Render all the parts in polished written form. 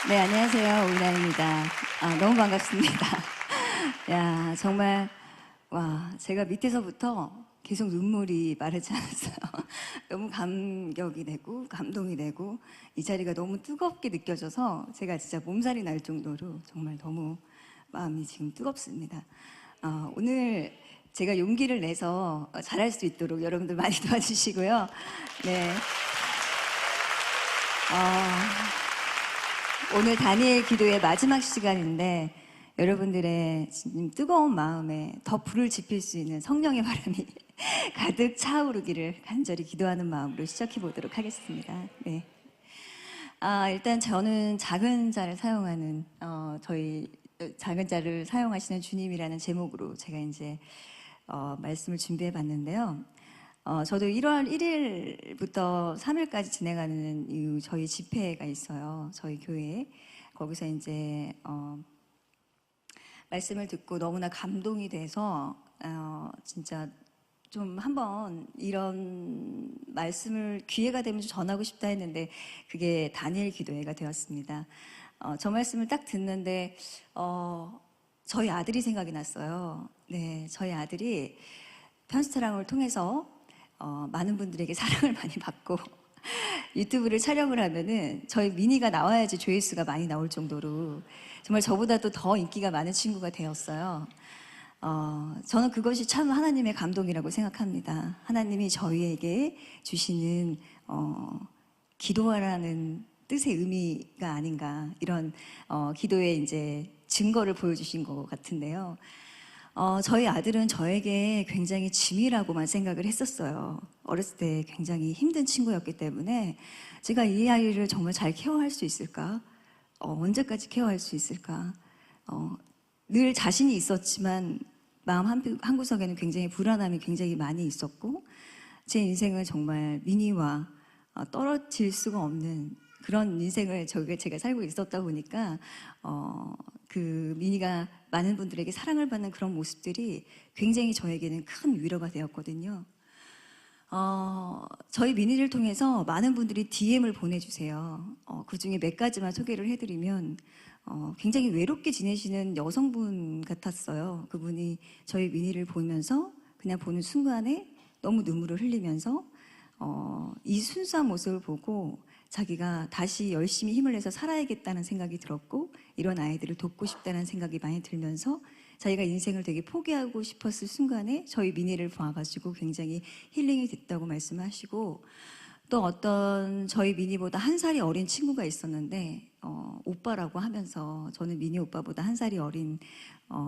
네, 안녕하세요. 오이란입니다. 너무 반갑습니다. 야, 정말, 와, 제가 밑에서부터 계속 눈물이 마르지 않았어요. 너무 감격이 되고, 감동이 되고, 이 자리가 너무 뜨겁게 느껴져서 제가 진짜 몸살이 날 정도로 정말 너무 마음이 지금 뜨겁습니다. 오늘 제가 용기를 내서 잘할 수 있도록 여러분들 많이 도와주시고요. 네. 오늘 다니엘 기도의 마지막 시간인데 여러분들의 지금 뜨거운 마음에 더 불을 지필 수 있는 성령의 바람이 가득 차오르기를 간절히 기도하는 마음으로 시작해 보도록 하겠습니다. 네. 일단 저는 작은 자를 사용하는 저희 작은 자를 사용하시는 주님이라는 제목으로 제가 이제 말씀을 준비해 봤는데요. 저도 1월 1일부터 3일까지 진행하는 저희 집회가 있어요. 저희 교회에. 거기서 이제, 말씀을 듣고 너무나 감동이 돼서, 진짜 좀 한번 이런 말씀을 기회가 되면 좀 전하고 싶다 했는데, 그게 다니엘 기도회가 되었습니다. 저 말씀을 딱 듣는데, 저희 아들이 생각이 났어요. 네, 저희 아들이 편스타랑을 통해서 많은 분들에게 사랑을 많이 받고 유튜브를 촬영을 하면은 저희 미니가 나와야지 조회수가 많이 나올 정도로 정말 저보다도 더 인기가 많은 친구가 되었어요. 저는 그것이 참 하나님의 감동이라고 생각합니다. 하나님이 저희에게 주시는 기도하라는 뜻의 의미가 아닌가, 이런 기도의 이제 증거를 보여주신 것 같은데요. 저희 아들은 저에게 굉장히 짐이라고만 생각을 했었어요. 어렸을 때 굉장히 힘든 친구였기 때문에 제가 이 아이를 정말 잘 케어할 수 있을까? 언제까지 케어할 수 있을까? 늘 자신이 있었지만 마음 한구석에는 굉장히 불안함이 굉장히 많이 있었고, 제 인생은 정말 미니와 떨어질 수가 없는 그런 인생을 제가 살고 있었다 보니까 그 미니가 많은 분들에게 사랑을 받는 그런 모습들이 굉장히 저에게는 큰 위로가 되었거든요. 저희 미니를 통해서 많은 분들이 DM을 보내주세요. 그 중에 몇 가지만 소개를 해드리면 굉장히 외롭게 지내시는 여성분 같았어요. 그분이 저희 미니를 보면서 그냥 보는 순간에 너무 눈물을 흘리면서 이 순수한 모습을 보고 자기가 다시 열심히 힘을 내서 살아야겠다는 생각이 들었고, 이런 아이들을 돕고 싶다는 생각이 많이 들면서 자기가 인생을 되게 포기하고 싶었을 순간에 저희 미니를 봐가지고 굉장히 힐링이 됐다고 말씀하시고, 또 어떤 저희 미니보다 한 살이 어린 친구가 있었는데 오빠라고 하면서, 저는 미니 오빠보다 한 살이 어린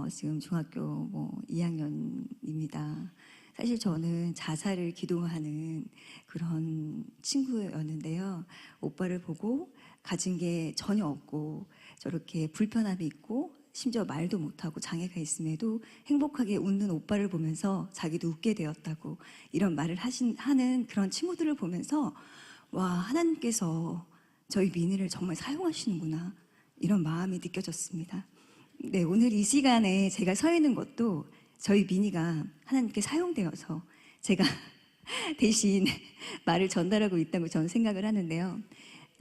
지금 중학교 뭐 2학년입니다. 사실 저는 자살을 기도하는 그런 친구였는데요. 오빠를 보고 가진 게 전혀 없고 저렇게 불편함이 있고 심지어 말도 못하고 장애가 있음에도 행복하게 웃는 오빠를 보면서 자기도 웃게 되었다고 이런 말을 하는 그런 친구들을 보면서, 와, 하나님께서 저희 미니를 정말 사용하시는구나, 이런 마음이 느껴졌습니다. 네, 오늘 이 시간에 제가 서 있는 것도 저희 미니가 하나님께 사용되어서 제가 대신 말을 전달하고 있다고 저는 생각을 하는데요.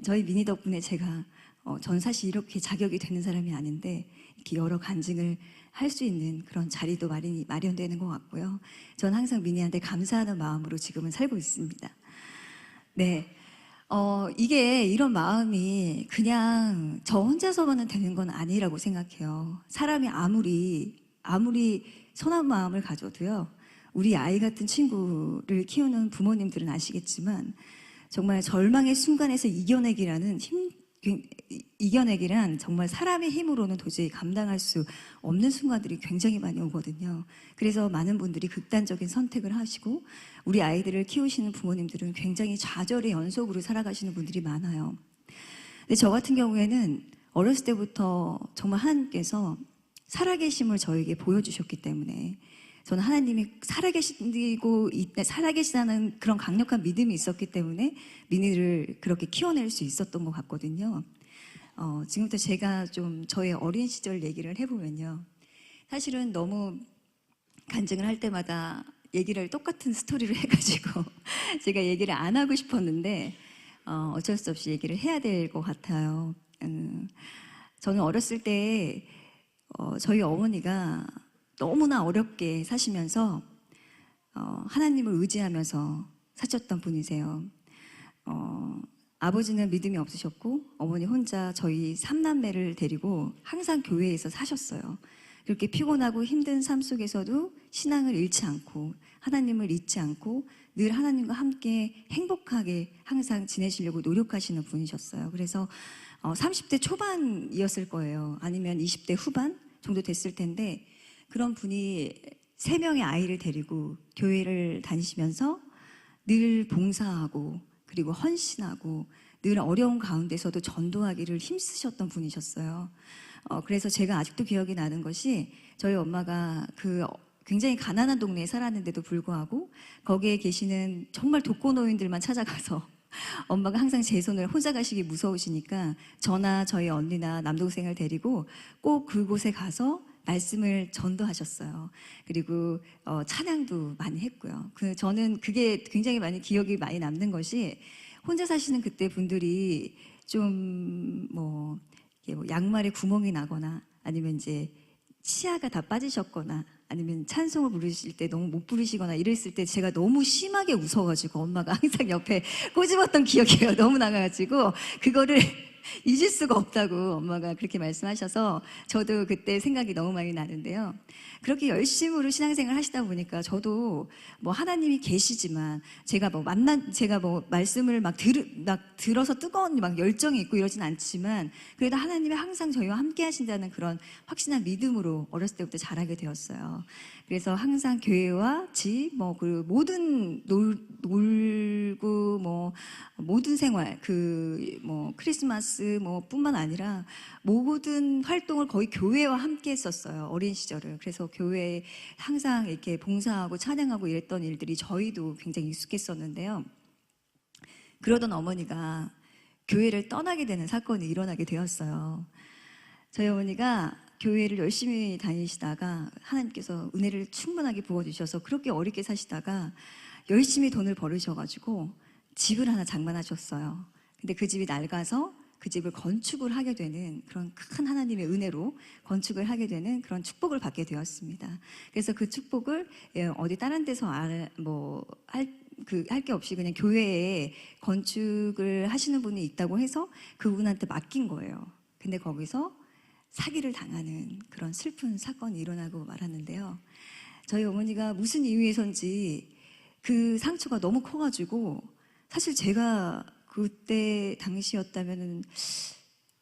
저희 미니 덕분에 제가 전 사실 이렇게 자격이 되는 사람이 아닌데 이렇게 여러 간증을 할 수 있는 그런 자리도 마련되는 것 같고요. 전 항상 미니한테 감사하는 마음으로 지금은 살고 있습니다. 네. 이게 이런 마음이 그냥 저 혼자서만은 되는 건 아니라고 생각해요. 사람이 아무리 선한 마음을 가져도요, 우리 아이 같은 친구를 키우는 부모님들은 아시겠지만 정말 절망의 순간에서 이겨내기란 정말 사람의 힘으로는 도저히 감당할 수 없는 순간들이 굉장히 많이 오거든요. 그래서 많은 분들이 극단적인 선택을 하시고 우리 아이들을 키우시는 부모님들은 굉장히 좌절의 연속으로 살아가시는 분들이 많아요. 근데 저 같은 경우에는 어렸을 때부터 정말 하나님께서 살아계심을 저에게 보여주셨기 때문에 저는 하나님이 살아계시다는 그런 강력한 믿음이 있었기 때문에 미니를 그렇게 키워낼 수 있었던 것 같거든요. 지금부터 제가 좀 저의 어린 시절 얘기를 해보면요. 사실은 너무 간증을 할 때마다 얘기를 똑같은 스토리를 해가지고 제가 얘기를 안 하고 싶었는데 어쩔 수 없이 얘기를 해야 될 것 같아요. 저는 어렸을 때 저희 어머니가 너무나 어렵게 사시면서 하나님을 의지하면서 사셨던 분이세요. 아버지는 믿음이 없으셨고 어머니 혼자 저희 삼남매를 데리고 항상 교회에서 사셨어요. 그렇게 피곤하고 힘든 삶 속에서도 신앙을 잃지 않고 하나님을 잊지 않고 늘 하나님과 함께 행복하게 항상 지내시려고 노력하시는 분이셨어요. 그래서 30대 초반이었을 거예요. 아니면 20대 후반 정도 됐을 텐데 그런 분이 3명의 아이를 데리고 교회를 다니시면서 늘 봉사하고 그리고 헌신하고 늘 어려운 가운데서도 전도하기를 힘쓰셨던 분이셨어요. 그래서 제가 아직도 기억이 나는 것이 저희 엄마가 굉장히 가난한 동네에 살았는데도 불구하고 거기에 계시는 정말 독거노인들만 찾아가서 엄마가 항상 제 손을 혼자 가시기 무서우시니까 저나 저희 언니나 남동생을 데리고 꼭 그곳에 가서 말씀을 전도하셨어요. 그리고 찬양도 많이 했고요. 저는 그게 굉장히 많이 기억이 많이 남는 것이 혼자 사시는 그때 분들이 좀 양말에 구멍이 나거나 아니면 이제 치아가 다 빠지셨거나 아니면 찬송을 부르실 때 너무 못 부르시거나 이랬을 때 제가 너무 심하게 웃어가지고 엄마가 항상 옆에 꼬집었던 기억이 너무 나가지고 그거를 잊을 수가 없다고 엄마가 그렇게 말씀하셔서 저도 그때 생각이 너무 많이 나는데요. 그렇게 열심으로 신앙생활 하시다 보니까 저도 하나님이 계시지만 제가 말씀을 막 들어서 뜨거운 막 열정이 있고 이러진 않지만 그래도 하나님이 항상 저희와 함께 하신다는 그런 확신한 믿음으로 어렸을 때부터 자라게 되었어요. 그래서 항상 교회와 집, 그 모든 놀고 모든 생활, 크리스마스 뿐만 아니라 모든 활동을 거의 교회와 함께 했었어요. 어린 시절을. 그래서 교회에 항상 이렇게 봉사하고 찬양하고 이랬던 일들이 저희도 굉장히 익숙했었는데요. 그러던 어머니가 교회를 떠나게 되는 사건이 일어나게 되었어요. 저희 어머니가 교회를 열심히 다니시다가 하나님께서 은혜를 충분하게 부어주셔서 그렇게 어렵게 사시다가 열심히 돈을 벌으셔가지고 집을 하나 장만하셨어요. 근데 그 집이 낡아서 그 집을 건축을 하게 되는 그런 큰 하나님의 은혜로 건축을 하게 되는 그런 축복을 받게 되었습니다. 그래서 그 축복을 어디 다른 데서 할 게 없이 그냥 교회에 건축을 하시는 분이 있다고 해서 그분한테 맡긴 거예요. 근데 거기서 사기를 당하는 그런 슬픈 사건이 일어나고 말았는데요. 저희 어머니가 무슨 이유에선지 그 상처가 너무 커가지고 사실 제가 그때 당시였다면은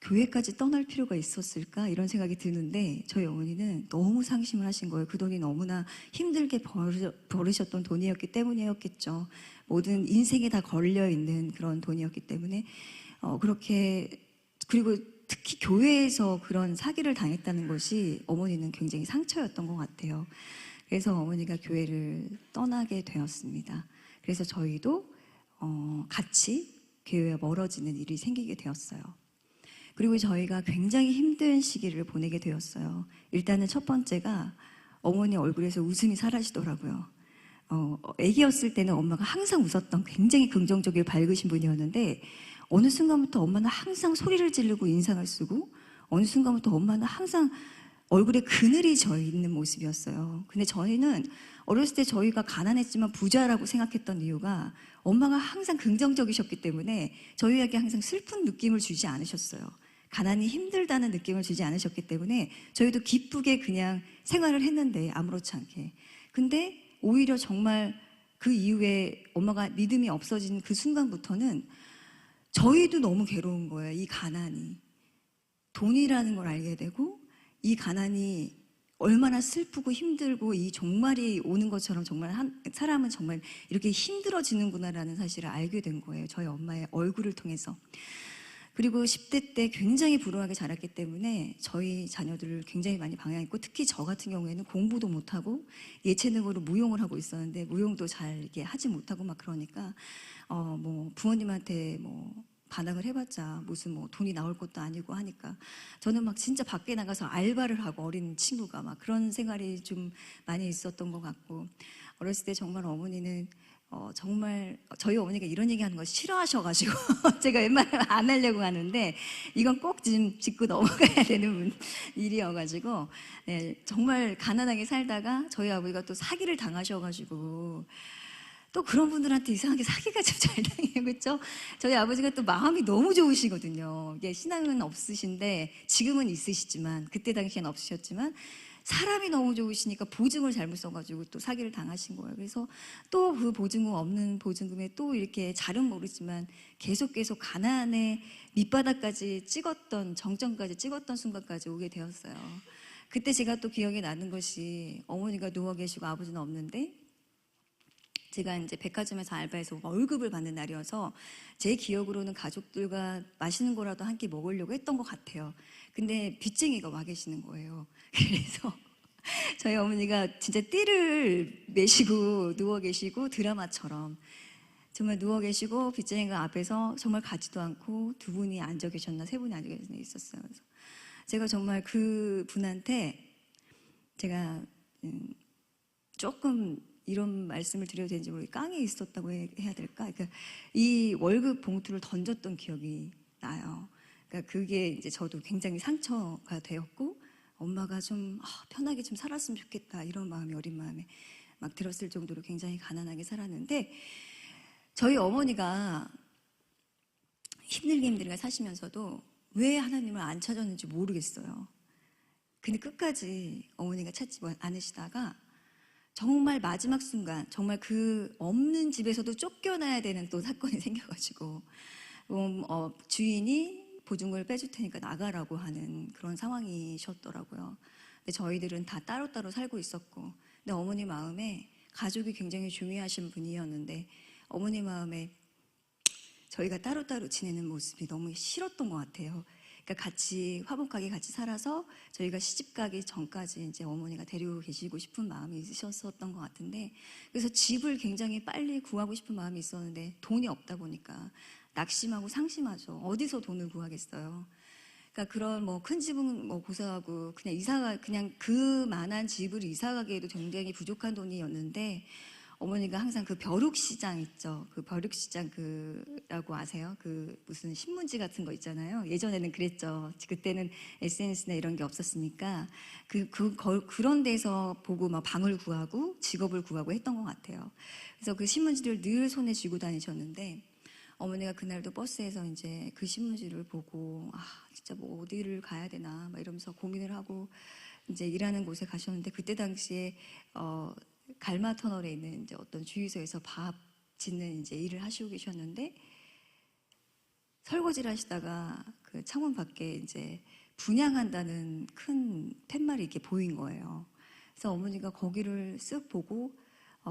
교회까지 떠날 필요가 있었을까 이런 생각이 드는데 저희 어머니는 너무 상심을 하신 거예요. 그 돈이 너무나 힘들게 벌으셨던 돈이었기 때문이었겠죠. 모든 인생에 다 걸려있는 그런 돈이었기 때문에 그렇게 그리고 특히 교회에서 그런 사기를 당했다는 것이 어머니는 굉장히 상처였던 것 같아요. 그래서 어머니가 교회를 떠나게 되었습니다. 그래서 저희도 같이 교회와 멀어지는 일이 생기게 되었어요. 그리고 저희가 굉장히 힘든 시기를 보내게 되었어요. 일단은 첫 번째가 어머니 얼굴에서 웃음이 사라지더라고요. 아기였을 때는 엄마가 항상 웃었던 굉장히 긍정적이고 밝으신 분이었는데 어느 순간부터 엄마는 항상 소리를 지르고 인상을 쓰고 어느 순간부터 엄마는 항상 얼굴에 그늘이 져 있는 모습이었어요. 근데 저희는 어렸을 때 저희가 가난했지만 부자라고 생각했던 이유가 엄마가 항상 긍정적이셨기 때문에 저희에게 항상 슬픈 느낌을 주지 않으셨어요. 가난이 힘들다는 느낌을 주지 않으셨기 때문에 저희도 기쁘게 그냥 생활을 했는데 아무렇지 않게. 근데 오히려 정말 그 이후에 엄마가 믿음이 없어진 그 순간부터는 저희도 너무 괴로운 거예요. 이 가난이. 돈이라는 걸 알게 되고 이 가난이 얼마나 슬프고 힘들고 이 종말이 오는 것처럼 정말 사람은 정말 이렇게 힘들어지는구나라는 사실을 알게 된 거예요. 저희 엄마의 얼굴을 통해서. 그리고 10대 때 굉장히 불우하게 자랐기 때문에 저희 자녀들을 굉장히 많이 방해했고 특히 저 같은 경우에는 공부도 못하고 예체능으로 무용을 하고 있었는데 무용도 잘 이렇게 하지 못하고 막 그러니까 부모님한테 반항을 해봤자 무슨 돈이 나올 것도 아니고 하니까 저는 막 진짜 밖에 나가서 알바를 하고 어린 친구가 막 그런 생활이 좀 많이 있었던 것 같고 어렸을 때 정말 어머니는 정말 저희 어머니가 이런 얘기하는 거 싫어하셔가지고 제가 웬만하면 안 하려고 하는데 이건 꼭 좀 짚고 넘어가야 되는 일이어가지고 네, 정말 가난하게 살다가 저희 아버지가 또 사기를 당하셔가지고 또 그런 분들한테 이상하게 사기가 좀 잘 당해요, 그렇죠? 저희 아버지가 또 마음이 너무 좋으시거든요. 이게 신앙은 없으신데 지금은 있으시지만 그때 당시엔 없으셨지만 사람이 너무 좋으시니까 보증을 잘못 써가지고 또 사기를 당하신 거예요. 그래서 또 그 보증금 없는 보증금에 또 이렇게 잘은 모르지만 계속 가난의 밑바닥까지 찍었던 정점까지 찍었던 순간까지 오게 되었어요. 그때 제가 또 기억이 나는 것이 어머니가 누워 계시고 아버지는 없는데 제가 이제 백화점에서 알바해서 월급을 받는 날이어서 제 기억으로는 가족들과 맛있는 거라도 한 끼 먹으려고 했던 것 같아요. 근데 빚쟁이가 와 계시는 거예요. 그래서 저희 어머니가 진짜 띠를 매시고 누워 계시고 드라마처럼 정말 누워 계시고 빚쟁이가 앞에서 정말 가지도 않고 두 분이 앉아 계셨나 세 분이 앉아 계셨나 있었어요. 그래서 제가 정말 그 분한테 제가 조금 이런 말씀을 드려도 되는지 모르겠어요. 깡에 있었다고 해야 될까? 그러니까 이 월급 봉투를 던졌던 기억이 나요. 그러니까 그게 이제 저도 굉장히 상처가 되었고 엄마가 좀 편하게 좀 살았으면 좋겠다 이런 마음이 어린 마음에 막 들었을 정도로 굉장히 가난하게 살았는데 저희 어머니가 힘들게 사시면서도 왜 하나님을 안 찾았는지 모르겠어요. 근데 끝까지 어머니가 찾지 않으시다가 정말 마지막 순간 정말 그 없는 집에서도 쫓겨나야 되는 또 사건이 생겨가지고 주인이 보증금을 빼줄 테니까 나가라고 하는 그런 상황이셨더라고요. 근데 저희들은 다 따로따로 살고 있었고 근데 어머니 마음에 가족이 굉장히 중요하신 분이었는데 어머니 마음에 저희가 따로따로 지내는 모습이 너무 싫었던 것 같아요. 그러니까 같이 화목하게 같이 살아서 저희가 시집 가기 전까지 이제 어머니가 데리고 계시고 싶은 마음이 있으셨었던 것 같은데 그래서 집을 굉장히 빨리 구하고 싶은 마음이 있었는데 돈이 없다 보니까 낙심하고 상심하죠. 어디서 돈을 구하겠어요. 그러니까 그런 뭐 큰 집은 뭐 고사하고 그냥 그만한 집을 이사 가기에도 굉장히 부족한 돈이었는데 어머니가 항상 그 벼룩시장 있죠. 그 벼룩시장 그라고 아세요? 그 무슨 신문지 같은 거 있잖아요. 예전에는 그랬죠. 그때는 SNS나 이런 게 없었으니까 그런 데서 보고 막 방을 구하고 직업을 구하고 했던 것 같아요. 그래서 그 신문지를 늘 손에 쥐고 다니셨는데 어머니가 그날도 버스에서 이제 그 신문지를 보고 진짜 뭐 어디를 가야 되나 막 이러면서 고민을 하고 이제 일하는 곳에 가셨는데 그때 당시에 갈마 터널에 있는 이제 어떤 주유소에서 밥 짓는 이제 일을 하시고 계셨는데 설거지를 하시다가 그 창문 밖에 이제 분양한다는 큰 팻말이 이렇게 보인 거예요. 그래서 어머니가 거기를 쓱 보고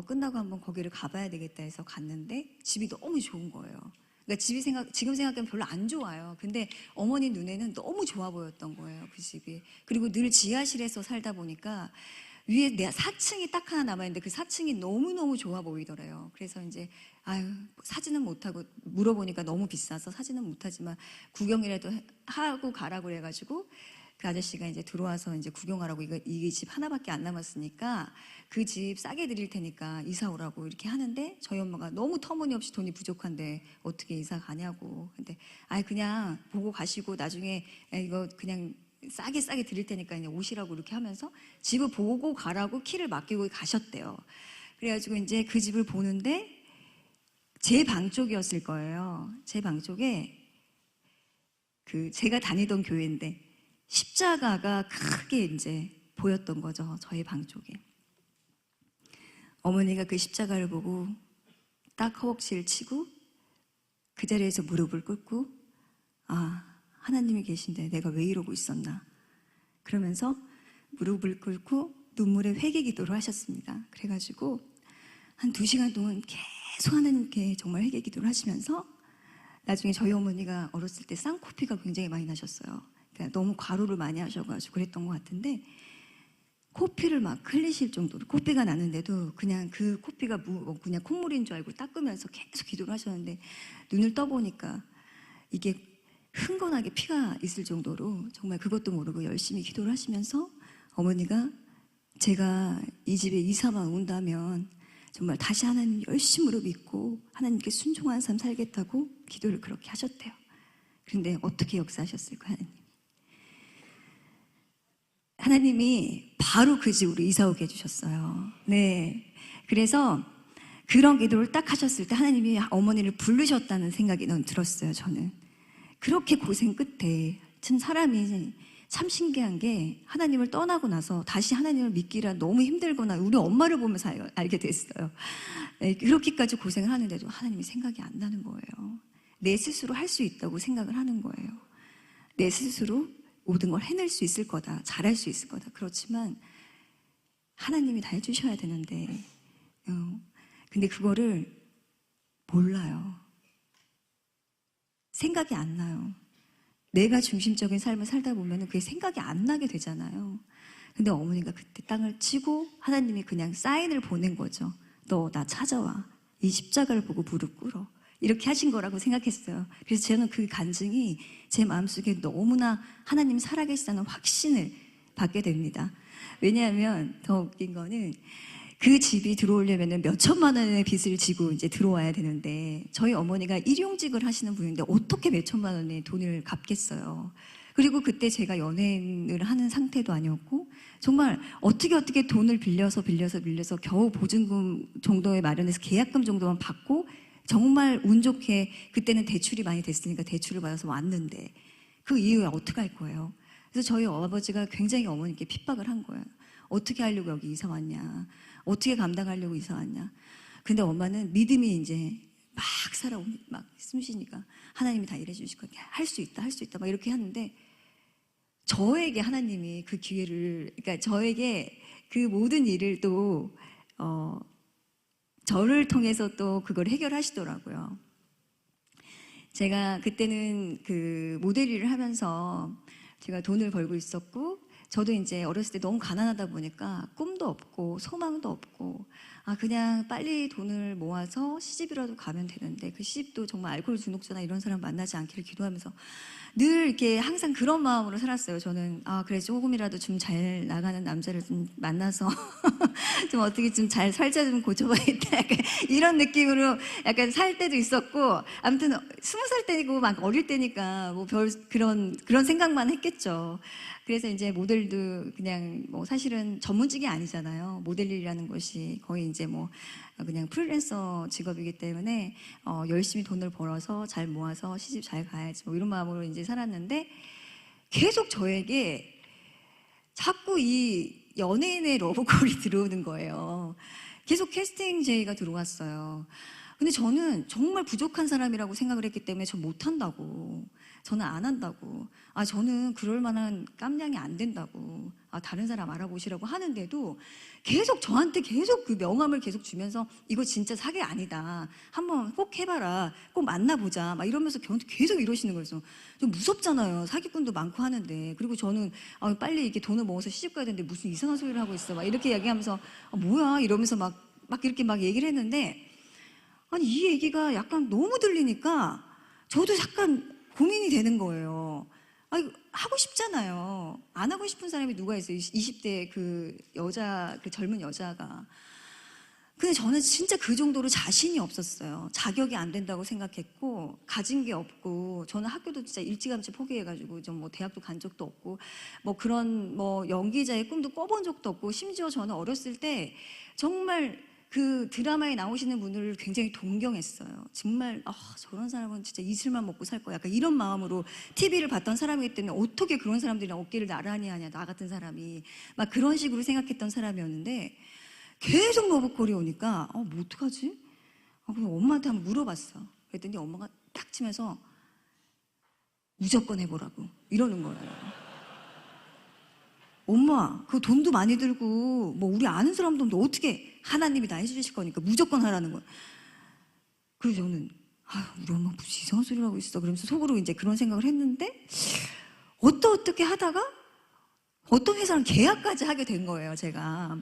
끝나고 한번 거기를 가봐야 되겠다 해서 갔는데 집이 너무 좋은 거예요. 그러니까 지금 생각하면 별로 안 좋아요. 근데 어머니 눈에는 너무 좋아 보였던 거예요, 그 집이. 그리고 늘 지하실에서 살다 보니까 위에 내 4층이 딱 하나 남아있는데 그 4층이 너무너무 좋아 보이더래요. 그래서 이제 사진은 못하고 물어보니까 너무 비싸서 사진은 못하지만 구경이라도 하고 가라고 그래가지고 그 아저씨가 이제 들어와서 이제 구경하라고 이 집 하나밖에 안 남았으니까 그 집 싸게 드릴 테니까 이사 오라고 이렇게 하는데 저희 엄마가 너무 터무니없이 돈이 부족한데 어떻게 이사 가냐고. 근데 그냥 보고 가시고 나중에 이거 그냥 싸게 드릴 테니까 그냥 오시라고 이렇게 하면서 집을 보고 가라고 키를 맡기고 가셨대요. 그래가지고 이제 그 집을 보는데 제 방 쪽이었을 거예요. 제 방 쪽에 제가 다니던 교회인데 십자가가 크게 이제 보였던 거죠. 저희 방 쪽에. 어머니가 그 십자가를 보고 딱 허벅지를 치고 그 자리에서 무릎을 꿇고 하나님이 계신데 내가 왜 이러고 있었나. 그러면서 무릎을 꿇고 눈물의 회개 기도를 하셨습니다. 그래가지고 한 2시간 동안 계속 하나님께 정말 회개 기도를 하시면서 나중에 저희 어머니가 어렸을 때 쌍코피가 굉장히 많이 나셨어요. 그러니까 너무 과로를 많이 하셔가지고 그랬던 것 같은데 코피를 막 흘리실 정도로 코피가 나는데도 그냥 그 코피가 그냥 콧물인 줄 알고 닦으면서 계속 기도를 하셨는데 눈을 떠보니까 이게 흥건하게 피가 있을 정도로 정말 그것도 모르고 열심히 기도를 하시면서 어머니가 제가 이 집에 이사만 온다면 정말 다시 하나님 열심으로 믿고 하나님께 순종한 삶 살겠다고 기도를 그렇게 하셨대요. 그런데 어떻게 역사하셨을까 하나님? 하나님이 바로 그 집으로 이사 오게 해주셨어요. 네. 그래서 그런 기도를 딱 하셨을 때 하나님이 어머니를 부르셨다는 생각이 들었어요, 저는. 그렇게 고생 끝에 참 사람이 참 신기한 게 하나님을 떠나고 나서 다시 하나님을 믿기라 너무 힘들거나 우리 엄마를 보면서 알게 됐어요. 네, 그렇게까지 고생을 하는데도 하나님이 생각이 안 나는 거예요. 내 스스로 할 수 있다고 생각을 하는 거예요. 내 스스로 모든 걸 해낼 수 있을 거다. 잘할 수 있을 거다. 그렇지만 하나님이 다 해주셔야 되는데 근데 그거를 몰라요. 생각이 안 나요. 내가 중심적인 삶을 살다 보면 그게 생각이 안 나게 되잖아요. 근데 어머니가 그때 땅을 치고 하나님이 그냥 사인을 보낸 거죠. 너 나 찾아와. 이 십자가를 보고 무릎 꿇어. 이렇게 하신 거라고 생각했어요. 그래서 저는 그 간증이 제 마음속에 너무나 하나님 살아계시다는 확신을 받게 됩니다. 왜냐하면 더 웃긴 거는 그 집이 들어오려면 몇 천만 원의 빚을 지고 이제 들어와야 되는데 저희 어머니가 일용직을 하시는 분인데 어떻게 몇 천만 원의 돈을 갚겠어요. 그리고 그때 제가 연애를 하는 상태도 아니었고 정말 어떻게 돈을 빌려서 겨우 보증금 정도에 마련해서 계약금 정도만 받고 정말 운 좋게 그때는 대출이 많이 됐으니까 대출을 받아서 왔는데 그 이후에 어떻게 할 거예요. 그래서 저희 아버지가 굉장히 어머니께 핍박을 한 거예요. 어떻게 하려고 여기 이사 왔냐. 어떻게 감당하려고 이사 왔냐. 근데 엄마는 믿음이 이제 막 막 숨쉬니까 하나님이 다 일해 주실 거야. 할 수 있다 막 이렇게 하는데 저에게 하나님이 그 기회를 그러니까 저에게 그 모든 일을 또 저를 통해서 또 그걸 해결하시더라고요. 제가 그때는 그 모델 일을 하면서 제가 돈을 벌고 있었고 저도 이제 어렸을 때 너무 가난하다 보니까 꿈도 없고 소망도 없고 그냥 빨리 돈을 모아서 시집이라도 가면 되는데 그 시집도 정말 알코올 중독자나 이런 사람 만나지 않기를 기도하면서 늘 이렇게 항상 그런 마음으로 살았어요. 저는 그래 조금이라도 좀 잘 나가는 남자를 좀 만나서 좀 어떻게 좀 잘 살자 좀 고쳐봐야겠다. 약간 이런 느낌으로 약간 살 때도 있었고 아무튼 20살 때고 막 어릴 때니까 뭐 별 그런 생각만 했겠죠. 그래서 이제 모델도 그냥 뭐 사실은 전문직이 아니잖아요. 모델 일이라는 것이 거의 이제 뭐 그냥 프리랜서 직업이기 때문에 열심히 돈을 벌어서 잘 모아서 시집 잘 가야지 뭐 이런 마음으로 이제 살았는데 계속 저에게 자꾸 이 연예인의 러브콜이 들어오는 거예요. 계속 캐스팅 제의가 들어왔어요. 근데 저는 정말 부족한 사람이라고 생각을 했기 때문에 저 못한다고. 저는 안 한다고. 저는 그럴 만한 깜냥이 안 된다고. 다른 사람 알아보시라고 하는데도 계속 저한테 계속 그 명함을 계속 주면서 이거 진짜 사기 아니다. 한번 꼭 해봐라. 꼭 만나보자. 막 이러면서 저한테 계속 이러시는 거예요. 좀 무섭잖아요. 사기꾼도 많고 하는데. 그리고 저는 빨리 이렇게 돈을 모아서 시집 가야 되는데 무슨 이상한 소리를 하고 있어. 막 이렇게 얘기하면서 뭐야 이러면서 막 이렇게 막 얘기를 했는데 아니 이 얘기가 약간 너무 들리니까 저도 약간 고민이 되는 거예요. 하고 싶잖아요. 안 하고 싶은 사람이 누가 있어요? 20대 그 여자, 그 젊은 여자가. 근데 저는 진짜 그 정도로 자신이 없었어요. 자격이 안 된다고 생각했고, 가진 게 없고, 저는 학교도 진짜 일찌감치 포기해가지고, 좀 뭐 대학도 간 적도 없고, 뭐 그런 뭐 연기자의 꿈도 꿔본 적도 없고, 심지어 저는 어렸을 때 정말 그 드라마에 나오시는 분들을 굉장히 동경했어요. 정말 저런 사람은 진짜 이슬만 먹고 살 거야. 약간 이런 마음으로 TV를 봤던 사람이기 때문에 어떻게 그런 사람들이랑 어깨를 나란히 하냐. 나 같은 사람이. 막 그런 식으로 생각했던 사람이었는데 계속 러브콜이 오니까 뭐 어떡하지? 그럼 엄마한테 한번 물어봤어. 그랬더니 엄마가 딱 치면서 무조건 해보라고 이러는 거예요. 엄마, 그 돈도 많이 들고, 뭐, 우리 아는 사람도 없는데 어떻게 하나님이 다 해주실 거니까 무조건 하라는 거야. 그래서 저는, 우리 엄마 무슨 이상한 소리를 하고 있어. 그러면서 속으로 이제 그런 생각을 했는데, 어떻게 하다가, 어떤 회사랑 계약까지 하게 된 거예요, 제가.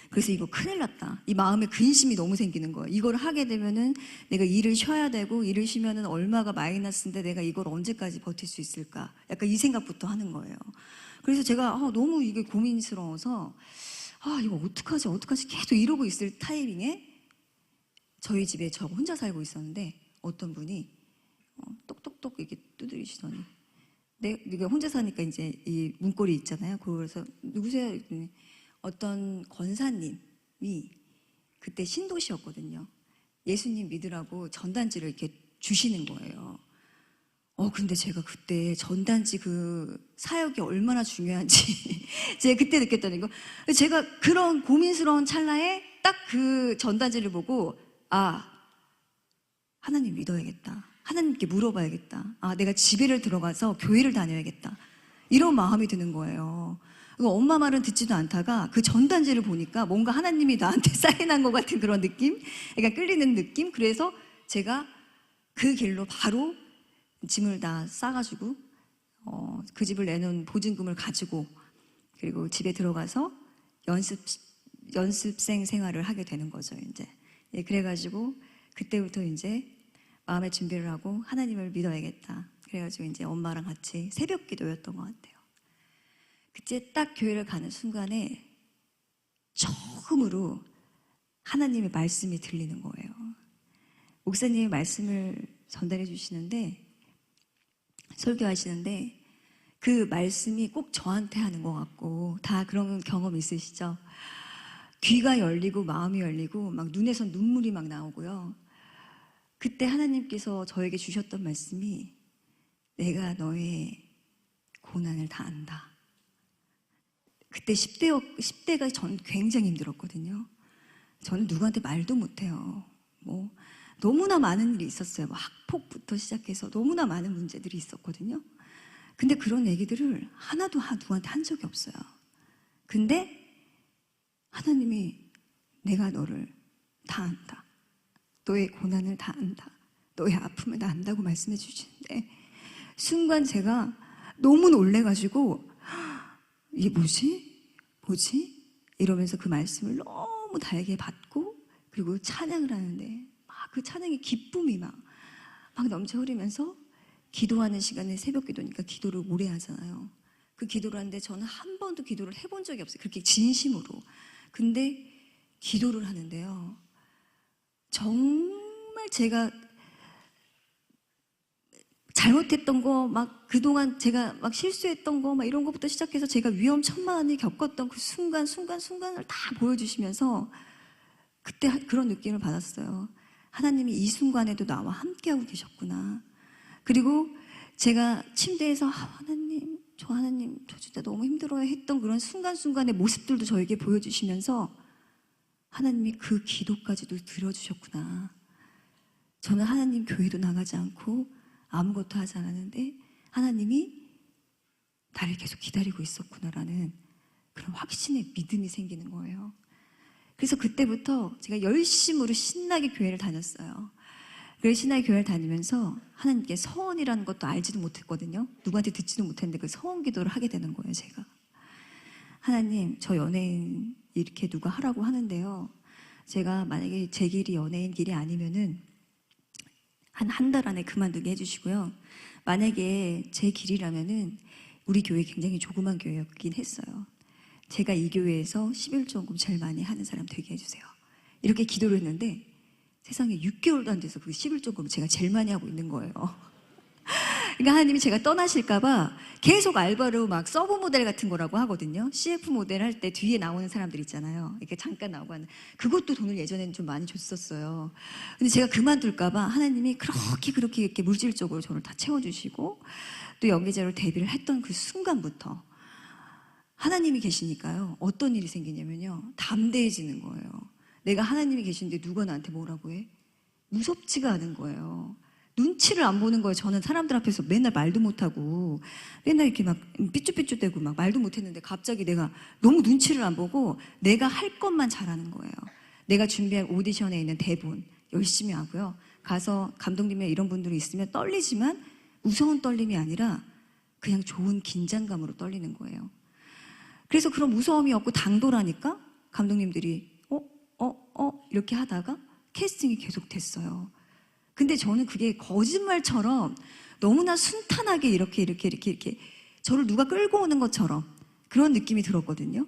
그래서 이거 큰일 났다. 이 마음에 근심이 너무 생기는 거예요. 이걸 하게 되면은 내가 일을 쉬어야 되고, 일을 쉬면은 얼마가 마이너스인데 내가 이걸 언제까지 버틸 수 있을까. 약간 이 생각부터 하는 거예요. 그래서 제가 너무 이게 고민스러워서 아, 이거 어떡하지, 어떡하지 계속 이러고 있을 타이밍에 저희 집에 저 혼자 살고 있었는데 어떤 분이 똑똑똑 이렇게 두드리시더니 네가 혼자 사니까 이제 이 문고리 있잖아요. 그래서 누구세요? 그랬더니 어떤 권사님이 그때 신도시였거든요. 예수님 믿으라고 전단지를 이렇게 주시는 거예요. 근데 제가 그때 전단지 그 사역이 얼마나 중요한지 제가 그때 느꼈다는 거. 제가 그런 고민스러운 찰나에 딱 그 전단지를 보고 하나님 믿어야겠다. 하나님께 물어봐야겠다. 내가 집에를 들어가서 교회를 다녀야겠다. 이런 마음이 드는 거예요. 엄마 말은 듣지도 않다가 그 전단지를 보니까 뭔가 하나님이 나한테 사인한 것 같은 그런 느낌? 그러니까 끌리는 느낌? 그래서 제가 그 길로 바로 짐을 다 싸가지고 그 집을 내놓은 보증금을 가지고 그리고 집에 들어가서 연습생 생활을 하게 되는 거죠. 이제 그래가지고 그때부터 이제 마음의 준비를 하고 하나님을 믿어야겠다. 그래가지고 이제 엄마랑 같이 새벽 기도였던 것 같아요. 그때 딱 교회를 가는 순간에 처음으로 하나님의 말씀이 들리는 거예요. 목사님이 말씀을 전달해 주시는데 설교하시는데 그 말씀이 꼭 저한테 하는 것 같고 다 그런 경험 있으시죠? 귀가 열리고 마음이 열리고 막 눈에서 눈물이 막 나오고요. 그때 하나님께서 저에게 주셨던 말씀이 내가 너의 고난을 다 안다. 그때 10대가 전 굉장히 힘들었거든요. 저는 누구한테 말도 못해요. 너무나 많은 일이 있었어요. 학폭부터 시작해서 너무나 많은 문제들이 있었거든요. 근데 그런 얘기들을 하나도 누구한테 한 적이 없어요. 근데 하나님이 내가 너를 다 안다. 너의 고난을 다 안다. 너의 아픔을 다 안다고 말씀해 주시는데 순간 제가 너무 놀래가지고 이게 뭐지? 이러면서 그 말씀을 너무 달게 받고 그리고 찬양을 하는데 그 찬양의 기쁨이 막 넘쳐 흐르면서 기도하는 시간에 새벽 기도니까 기도를 오래 하잖아요. 그 기도를 하는데 저는 한 번도 기도를 해본 적이 없어요. 그렇게 진심으로. 근데 기도를 하는데요. 정말 제가 잘못했던 거, 그동안 제가 실수했던 거, 이런 것부터 시작해서 제가 위험천만히 겪었던 그 순간을 다 보여주시면서 그때 그런 느낌을 받았어요. 하나님이 이 순간에도 나와 함께하고 계셨구나. 그리고 제가 침대에서 하나님 저 진짜 너무 힘들어요 했던 그런 순간순간의 모습들도 저에게 보여주시면서 하나님이 그 기도까지도 들어주셨구나. 저는 하나님 교회도 나가지 않고 아무것도 하지 않았는데 하나님이 나를 계속 기다리고 있었구나라는 그런 확신의 믿음이 생기는 거예요. 그래서 그때부터 제가 열심으로 신나게 교회를 다녔어요. 그래서 신나게 교회를 다니면서 하나님께 서원이라는 것도 알지도 못했거든요. 누구한테 듣지도 못했는데 그 서원 기도를 하게 되는 거예요, 제가. 하나님, 저 연예인 이렇게 누가 하라고 하는데요. 제가 만약에 제 길이 연예인 길이 아니면은 한 달 안에 그만두게 해주시고요. 만약에 제 길이라면은 우리 교회 굉장히 조그만 교회였긴 했어요. 제가 이 교회에서 11조금 제일 많이 하는 사람 되게 해주세요. 이렇게 기도를 했는데 세상에 6개월도 안 돼서 그 11조금 제가 제일 많이 하고 있는 거예요. 그러니까 하나님이 제가 떠나실까봐 계속 알바로 서브 모델 같은 거라고 하거든요. CF 모델 할 때 뒤에 나오는 사람들 있잖아요. 이렇게 잠깐 나오고 하는. 그것도 돈을 예전에는 좀 많이 줬었어요. 근데 제가 그만둘까봐 하나님이 그렇게 이렇게 물질적으로 저를 다 채워주시고 또 연기자로 데뷔를 했던 그 순간부터 하나님이 계시니까요. 어떤 일이 생기냐면요. 담대해지는 거예요. 내가 하나님이 계신데 누가 나한테 뭐라고 해? 무섭지가 않은 거예요. 눈치를 안 보는 거예요. 저는 사람들 앞에서 맨날 말도 못하고 맨날 이렇게 삐쭈삐쭈대고 말도 못했는데 갑자기 내가 너무 눈치를 안 보고 내가 할 것만 잘하는 거예요. 내가 준비한 오디션에 있는 대본 열심히 하고요. 가서 감독님이나 이런 분들이 있으면 떨리지만 무서운 떨림이 아니라 그냥 좋은 긴장감으로 떨리는 거예요. 그래서 그런 무서움이 없고 당돌하니까 감독님들이 이렇게 하다가 캐스팅이 계속 됐어요. 근데 저는 그게 거짓말처럼 너무나 순탄하게 이렇게 저를 누가 끌고 오는 것처럼 그런 느낌이 들었거든요.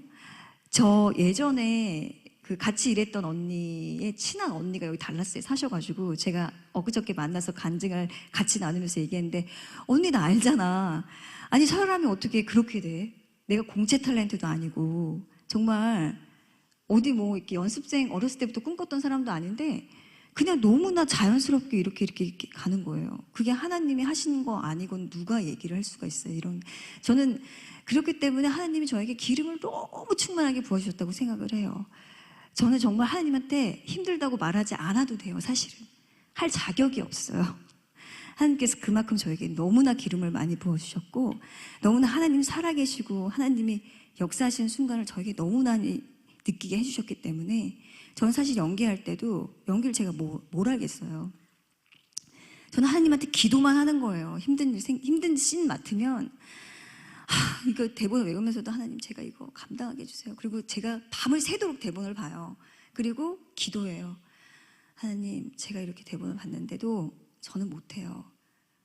저 예전에 그 같이 일했던 언니의 친한 언니가 여기 달라스에 사셔가지고 제가 엊그저께 만나서 간증을 같이 나누면서 얘기했는데 언니 나 알잖아. 아니 사람이 어떻게 그렇게 돼? 내가 공채 탤런트도 아니고 정말 어디 뭐 이렇게 연습생 어렸을 때부터 꿈꿨던 사람도 아닌데 그냥 너무나 자연스럽게 이렇게 가는 거예요. 그게 하나님이 하시는 거 아니건 누가 얘기를 할 수가 있어요. 이런 저는 그렇기 때문에 하나님이 저에게 기름을 너무 충만하게 부어주셨다고 생각을 해요. 저는 정말 하나님한테 힘들다고 말하지 않아도 돼요. 사실은 할 자격이 없어요. 하나님께서 그만큼 저에게 너무나 기름을 많이 부어주셨고 너무나 하나님 살아계시고 하나님이 역사하시는 순간을 저에게 너무나 느끼게 해주셨기 때문에 저는 사실 연기할 때도 연기를 제가 뭘 알겠어요. 저는 하나님한테 기도만 하는 거예요. 힘든 씬 맡으면 이거 대본을 외우면서도 하나님 제가 이거 감당하게 해주세요. 그리고 제가 밤을 새도록 대본을 봐요. 그리고 기도해요. 하나님 제가 이렇게 대본을 봤는데도 저는 못해요.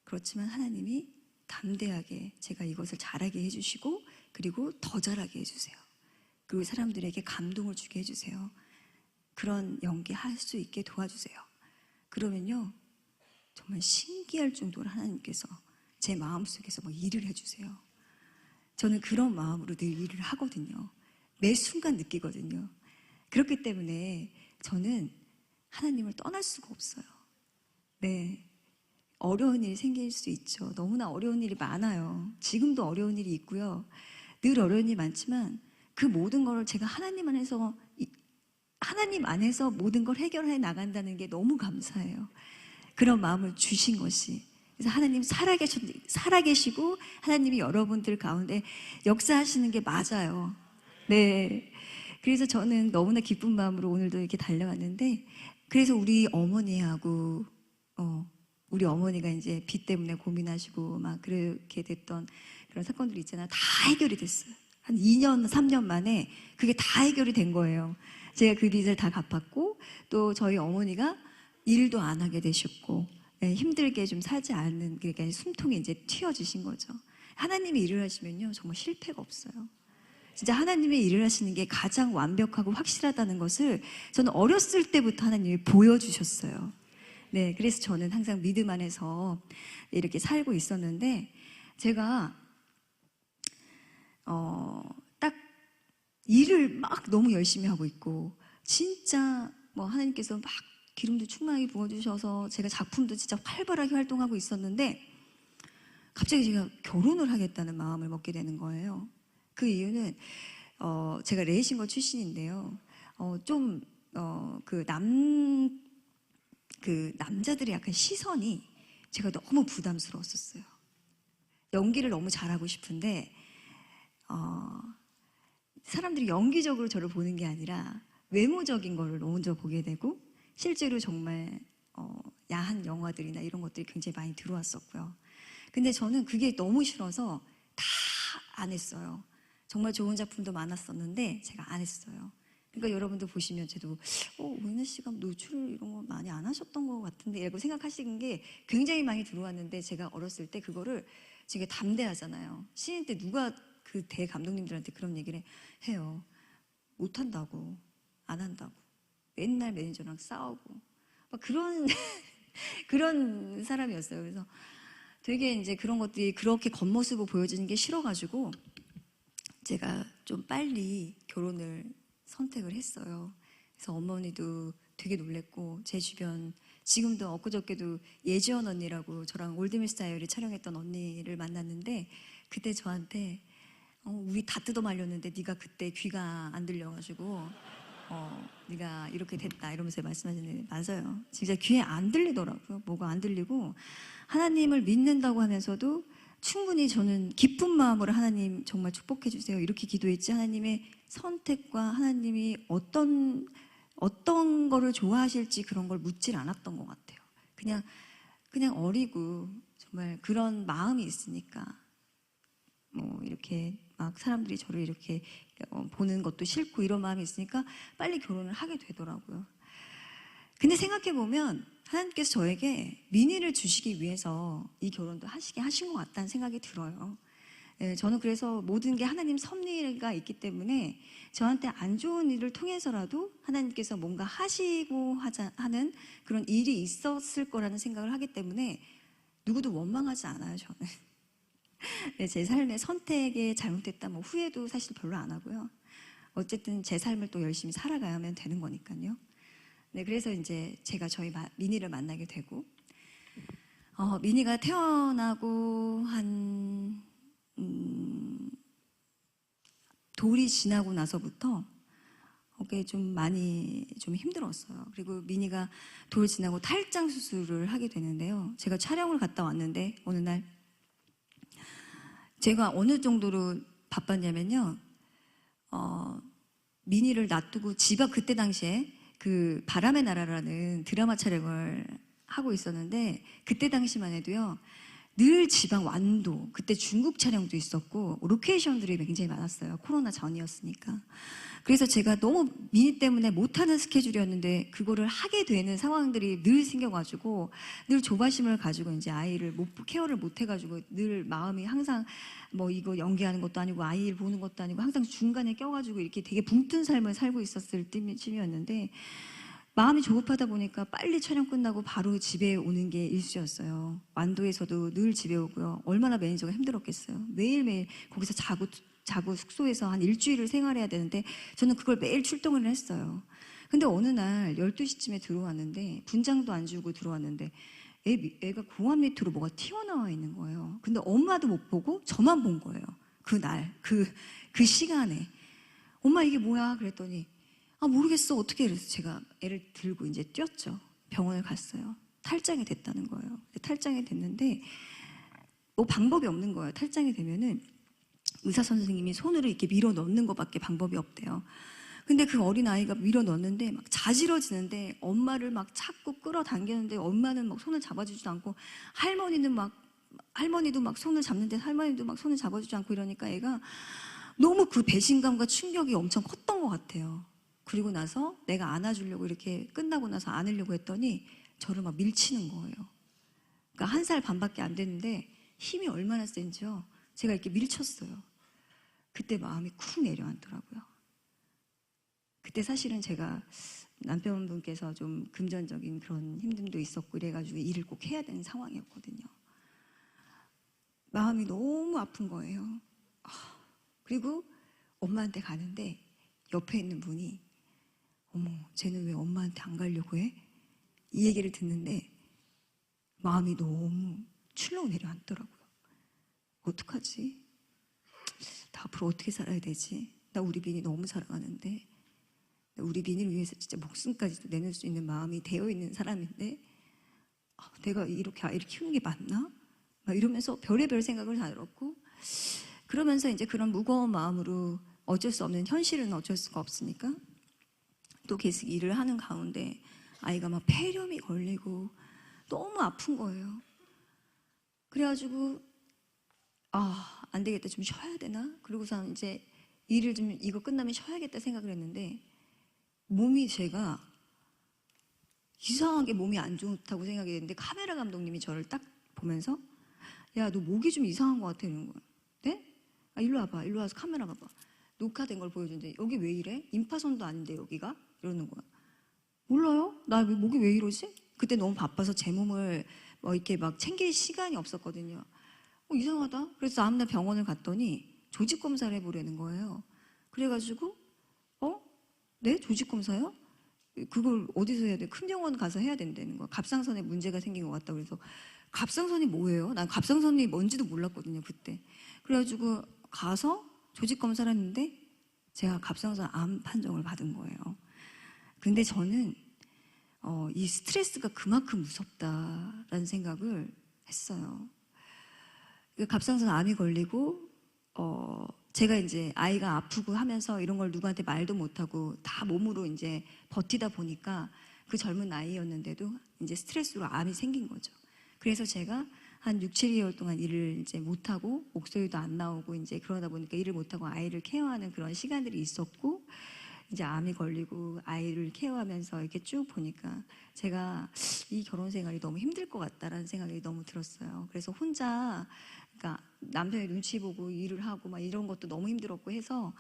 그렇지만 하나님이 담대하게 제가 이것을 잘하게 해주시고 그리고 더 잘하게 해주세요. 그리고 사람들에게 감동을 주게 해주세요. 그런 연기할 수 있게 도와주세요. 그러면요 정말 신기할 정도로 하나님께서 제 마음속에서 막 일을 해주세요. 저는 그런 마음으로 늘 일을 하거든요. 매 순간 느끼거든요. 그렇기 때문에 저는 하나님을 떠날 수가 없어요. 네, 어려운 일이 생길 수 있죠. 너무나 어려운 일이 많아요. 지금도 어려운 일이 있고요. 늘 어려운 일이 많지만 그 모든 걸 제가 하나님 안에서 모든 걸 해결해 나간다는 게 너무 감사해요. 그런 마음을 주신 것이. 그래서 하나님 살아계시고 하나님이 여러분들 가운데 역사하시는 게 맞아요. 네. 그래서 저는 너무나 기쁜 마음으로 오늘도 이렇게 달려왔는데 그래서 우리 어머니하고 우리 어머니가 이제 빚 때문에 고민하시고 막 그렇게 됐던 그런 사건들이 있잖아요. 다 해결이 됐어요. 한 2년, 3년 만에 그게 다 해결이 된 거예요. 제가 그 빚을 다 갚았고 또 저희 어머니가 일도 안 하게 되셨고 힘들게 좀 살지 않는 그러니까 숨통이 이제 튀어지신 거죠. 하나님이 일을 하시면요 정말 실패가 없어요. 진짜 하나님의 일을 하시는 게 가장 완벽하고 확실하다는 것을 저는 어렸을 때부터 하나님이 보여주셨어요. 네, 그래서 저는 항상 믿음 안에서 이렇게 살고 있었는데 제가 딱 일을 막 너무 열심히 하고 있고 진짜 뭐 하나님께서 막 기름도 충만하게 부어주셔서 제가 작품도 진짜 활발하게 활동하고 있었는데 갑자기 제가 결혼을 하겠다는 마음을 먹게 되는 거예요. 그 이유는 제가 레이싱거 출신인데요. 그 남자들의 약간 시선이 제가 너무 부담스러웠었어요. 연기를 너무 잘하고 싶은데 사람들이 연기적으로 저를 보는 게 아니라 외모적인 거를 먼저 보게 되고 실제로 정말 야한 영화들이나 이런 것들이 굉장히 많이 들어왔었고요. 근데 저는 그게 너무 싫어서 다 안 했어요. 정말 좋은 작품도 많았었는데 제가 안 했어요. 그러니까 여러분도 보시면 저도 은혜 씨가 노출 이런 거 많이 안 하셨던 것 같은데 라고 생각하시는 게 굉장히 많이 들어왔는데 제가 어렸을 때 그거를 제가 담대하잖아요. 신인 때 누가 그 대감독님들한테 그런 얘기를 해요. 못한다고 안 한다고 맨날 매니저랑 싸우고 막 그런 그런 사람이었어요. 그래서 되게 이제 그런 것들이 그렇게 겉모습을 보여주는 게 싫어가지고 제가 좀 빨리 결혼을 선택을 했어요. 그래서 어머니도 되게 놀랬고 제 주변 지금도 엊그저께도 예지원 언니라고 저랑 올드미스 다이어리 촬영했던 언니를 만났는데 그때 저한테 우리 다 뜯어 말렸는데 네가 그때 귀가 안 들려가지고 네가 이렇게 됐다 이러면서 말씀하시는데 맞아요. 진짜 귀에 안 들리더라고요. 뭐가 안 들리고 하나님을 믿는다고 하면서도 충분히 저는 기쁜 마음으로 하나님 정말 축복해 주세요 이렇게 기도했지 하나님의 선택과 하나님이 어떤 거를 좋아하실지 그런 걸 묻질 않았던 것 같아요. 그냥 어리고 정말 그런 마음이 있으니까 뭐 이렇게 막 사람들이 저를 이렇게 보는 것도 싫고 이런 마음이 있으니까 빨리 결혼을 하게 되더라고요. 근데 생각해보면 하나님께서 저에게 민희를 주시기 위해서 이 결혼도 하시게 하신 것 같다는 생각이 들어요. 예, 저는 그래서 모든 게 하나님 섭리가 있기 때문에 저한테 안 좋은 일을 통해서라도 하나님께서 뭔가 하시고 하는 그런 일이 있었을 거라는 생각을 하기 때문에 누구도 원망하지 않아요, 저는. 네, 제 삶의 선택에 잘못됐다, 뭐 후회도 사실 별로 안 하고요. 어쨌든 제 삶을 또 열심히 살아가면 되는 거니까요. 네, 그래서 이제 제가 저희 미니를 만나게 되고, 미니가 태어나고 한 돌이 지나고 나서부터 그게 좀 많이 좀 힘들었어요. 그리고 미니가 돌 지나고 탈장 수술을 하게 되는데요. 제가 촬영을 갔다 왔는데 어느 날 제가 어느 정도로 바빴냐면요. 미니를 놔두고 그때 당시에 그 바람의 나라라는 드라마 촬영을 하고 있었는데 그때 당시만 해도요. 늘 지방 완도, 그때 중국 촬영도 있었고 로케이션들이 굉장히 많았어요. 코로나 전이었으니까. 그래서 제가 너무 미니 때문에 못하는 스케줄이었는데 그거를 하게 되는 상황들이 늘 생겨가지고 늘 조바심을 가지고 이제 아이를 케어를 못 해가지고 늘 마음이 항상 뭐 이거 연기하는 것도 아니고 아이를 보는 것도 아니고 항상 중간에 껴가지고 이렇게 되게 붕 뜬 삶을 살고 있었을 쯤이었는데 마음이 조급하다 보니까 빨리 촬영 끝나고 바로 집에 오는 게 일수였어요. 완도에서도 늘 집에 오고요. 얼마나 매니저가 힘들었겠어요. 매일매일 거기서 자고 숙소에서 한 일주일을 생활해야 되는데 저는 그걸 매일 출동을 했어요. 근데 어느 날 12시쯤에 들어왔는데 분장도 안 주고 들어왔는데 애가 공항 밑으로 뭐가 튀어나와 있는 거예요. 근데 엄마도 못 보고 저만 본 거예요. 그날, 그 시간에. 엄마 이게 뭐야? 그랬더니 모르겠어. 어떻게 그래서 제가 애를 들고 이제 뛰었죠. 병원을 갔어요. 탈장이 됐다는 거예요. 탈장이 됐는데 뭐 방법이 없는 거예요. 탈장이 되면은 의사 선생님이 손으로 이렇게 밀어 넣는 것밖에 방법이 없대요. 근데 그 어린 아이가 밀어 넣는데 막 자지러지는데 엄마를 막 자꾸 끌어당기는데 엄마는 막 손을 잡아주지도 않고 할머니도 막 손을 잡는데 할머니도 막 손을 잡아주지 않고 이러니까 애가 너무 그 배신감과 충격이 엄청 컸던 것 같아요. 그리고 나서 내가 안아주려고 이렇게 끝나고 나서 안으려고 했더니 저를 막 밀치는 거예요. 그러니까 1살 반밖에 안 됐는데 힘이 얼마나 센지요. 제가 이렇게 밀쳤어요. 그때 마음이 쿵 내려앉더라고요. 그때 사실은 제가 남편분께서 좀 금전적인 그런 힘듦도 있었고 이래가지고 일을 꼭 해야 되는 상황이었거든요. 마음이 너무 아픈 거예요. 그리고 엄마한테 가는데 옆에 있는 분이 어머, 쟤는 왜 엄마한테 안 가려고 해? 이 얘기를 듣는데 마음이 너무 출렁 내려앉더라고요. 어떡하지? 나 앞으로 어떻게 살아야 되지? 나 우리 민이 너무 사랑하는데 우리 민이를 위해서 진짜 목숨까지도 내놓을 수 있는 마음이 되어 있는 사람인데 내가 이렇게 아이를 키우는 게 맞나? 막 이러면서 별의별 생각을 다 들었고 그러면서 이제 그런 무거운 마음으로 어쩔 수 없는 현실은 어쩔 수가 없으니까 또 계속 일을 하는 가운데 아이가 막 폐렴이 걸리고 너무 아픈 거예요. 그래가지고 안 되겠다, 좀 쉬어야 되나? 그러고서 이제 일을 좀 이거 끝나면 쉬어야겠다 생각을 했는데 몸이 제가 이상하게 몸이 안 좋다고 생각했는데 카메라 감독님이 저를 딱 보면서 야, 너 목이 좀 이상한 것 같아 이러는 거야. 네? 일로 와봐. 일로 와서 카메라 봐봐. 녹화된 걸 보여주는데 여기 왜 이래? 임파선도 아닌데 여기가? 이러는 거야. 몰라요? 나 목이 왜 이러지? 그때 너무 바빠서 제 몸을 뭐 이렇게 막 챙길 시간이 없었거든요. 이상하다. 그래서 다음날 병원을 갔더니 조직 검사를 해보려는 거예요. 그래가지고 네? 조직 검사요? 그걸 어디서 해야 돼? 큰 병원 가서 해야 된다는 거야. 갑상선에 문제가 생긴 것 같다. 그래서 갑상선이 뭐예요? 난 갑상선이 뭔지도 몰랐거든요, 그때. 그래가지고 가서 조직 검사를 했는데 제가 갑상선 암 판정을 받은 거예요. 근데 저는 이 스트레스가 그만큼 무섭다라는 생각을 했어요. 갑상선 암이 걸리고 제가 이제 아이가 아프고 하면서 이런 걸 누구한테 말도 못하고 다 몸으로 이제 버티다 보니까 그 젊은 나이였는데도 이제 스트레스로 암이 생긴 거죠. 그래서 제가 한 6, 7개월 동안 일을 이제 못하고 목소리도 안 나오고 이제 그러다 보니까 일을 못하고 아이를 케어하는 그런 시간들이 있었고 이제 암이 걸리고 아이를 케어하면서 이렇게 쭉 보니까 제가 이 결혼 생활이 너무 힘들 것 같다라는 생각이 너무 들었어요. 그래서 혼자, 그러니까 남편의 눈치 보고 일을 하고 막 이런 것도 너무 힘들었고 해서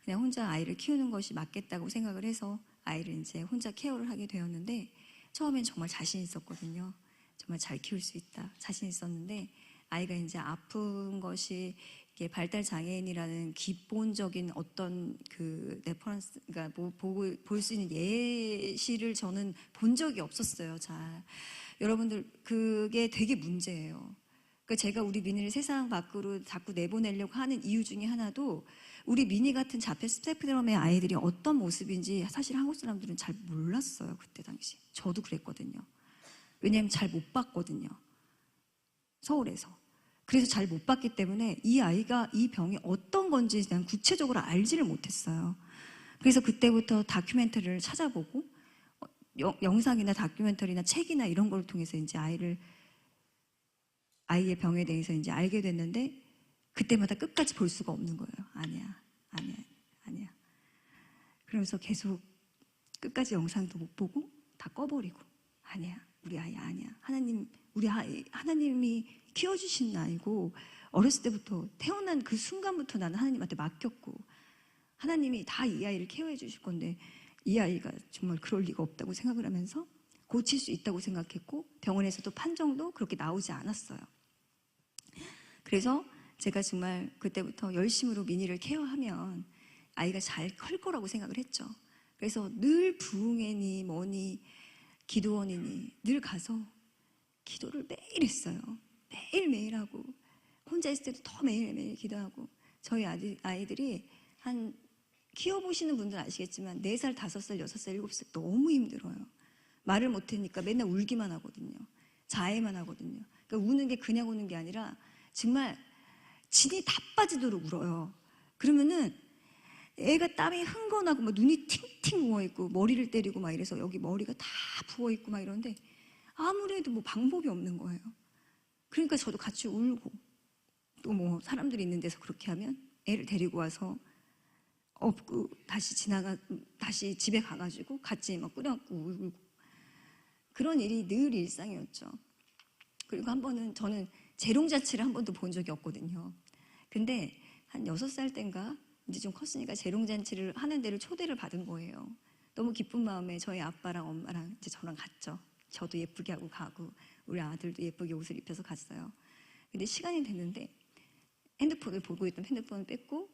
그냥 혼자 아이를 키우는 것이 맞겠다고 생각을 해서 아이를 이제 혼자 케어를 하게 되었는데, 처음엔 정말 자신 있었거든요. 정말 잘 키울 수 있다 자신 있었는데, 아이가 이제 아픈 것이 이게 발달 장애인이라는 기본적인 어떤 그 레퍼런스, 그러니까 볼 수 있는 예시를 저는 본 적이 없었어요. 잘 여러분들 그게 되게 문제예요. 그러니까 제가 우리 미니를 세상 밖으로 자꾸 내보내려고 하는 이유 중에 하나도 우리 미니 같은 자폐 스펙트럼의 아이들이 어떤 모습인지 사실 한국 사람들은 잘 몰랐어요. 그때 당시 저도 그랬거든요. 왜냐하면 잘 못 봤거든요. 서울에서. 그래서 잘 못 봤기 때문에 이 아이가 이 병이 어떤 건지 난 구체적으로 알지를 못했어요. 그래서 그때부터 다큐멘터리를 찾아보고 영상이나 다큐멘터리나 책이나 이런 걸 통해서 이제 아이의 병에 대해서 이제 알게 됐는데, 그때마다 끝까지 볼 수가 없는 거예요. 아니야, 아니야, 아니야. 그러면서 계속 끝까지 영상도 못 보고 다 꺼버리고, 아니야, 우리 아이 아니야. 우리 아이 하나님이 키워주신 아이고, 어렸을 때부터 태어난 그 순간부터 나는 하나님한테 맡겼고, 하나님이 다 이 아이를 케어해 주실 건데 이 아이가 정말 그럴 리가 없다고 생각을 하면서 고칠 수 있다고 생각했고, 병원에서도 판정도 그렇게 나오지 않았어요. 그래서 제가 정말 그때부터 열심으로 미니를 케어하면 아이가 잘 클 거라고 생각을 했죠. 그래서 늘 부흥회니 뭐니 기도원이니 늘 가서 기도를 매일 했어요. 매일매일 하고, 혼자 있을 때도 더 매일매일 기도하고. 저희 아이들이 한 키워보시는 분들 아시겠지만 4살, 5살, 6살, 7살 너무 힘들어요. 말을 못하니까 맨날 울기만 하거든요. 자해만 하거든요. 그러니까 우는 게 그냥 우는 게 아니라 정말 진이 다 빠지도록 울어요. 그러면은 애가 땀이 흥건하고 막 눈이 팅팅 부어있고 머리를 때리고 막 이래서 여기 머리가 다 부어있고 막 이런데 아무래도 뭐 방법이 없는 거예요. 그러니까 저도 같이 울고, 또 뭐 사람들이 있는 데서 그렇게 하면 애를 데리고 와서 업고 다시 집에 가가지고 같이 막 끓여갖고 울고, 그런 일이 늘 일상이었죠. 그리고 한 번은 저는 재롱잔치를 한 번도 본 적이 없거든요. 근데 한 6살 땐가 이제 좀 컸으니까 재롱잔치를 하는 데를 초대를 받은 거예요. 너무 기쁜 마음에 저희 아빠랑 엄마랑 이제 저랑 갔죠. 저도 예쁘게 하고 가고 우리 아들도 예쁘게 옷을 입혀서 갔어요. 근데 시간이 됐는데 핸드폰을 보고 있던 핸드폰을 뺐고,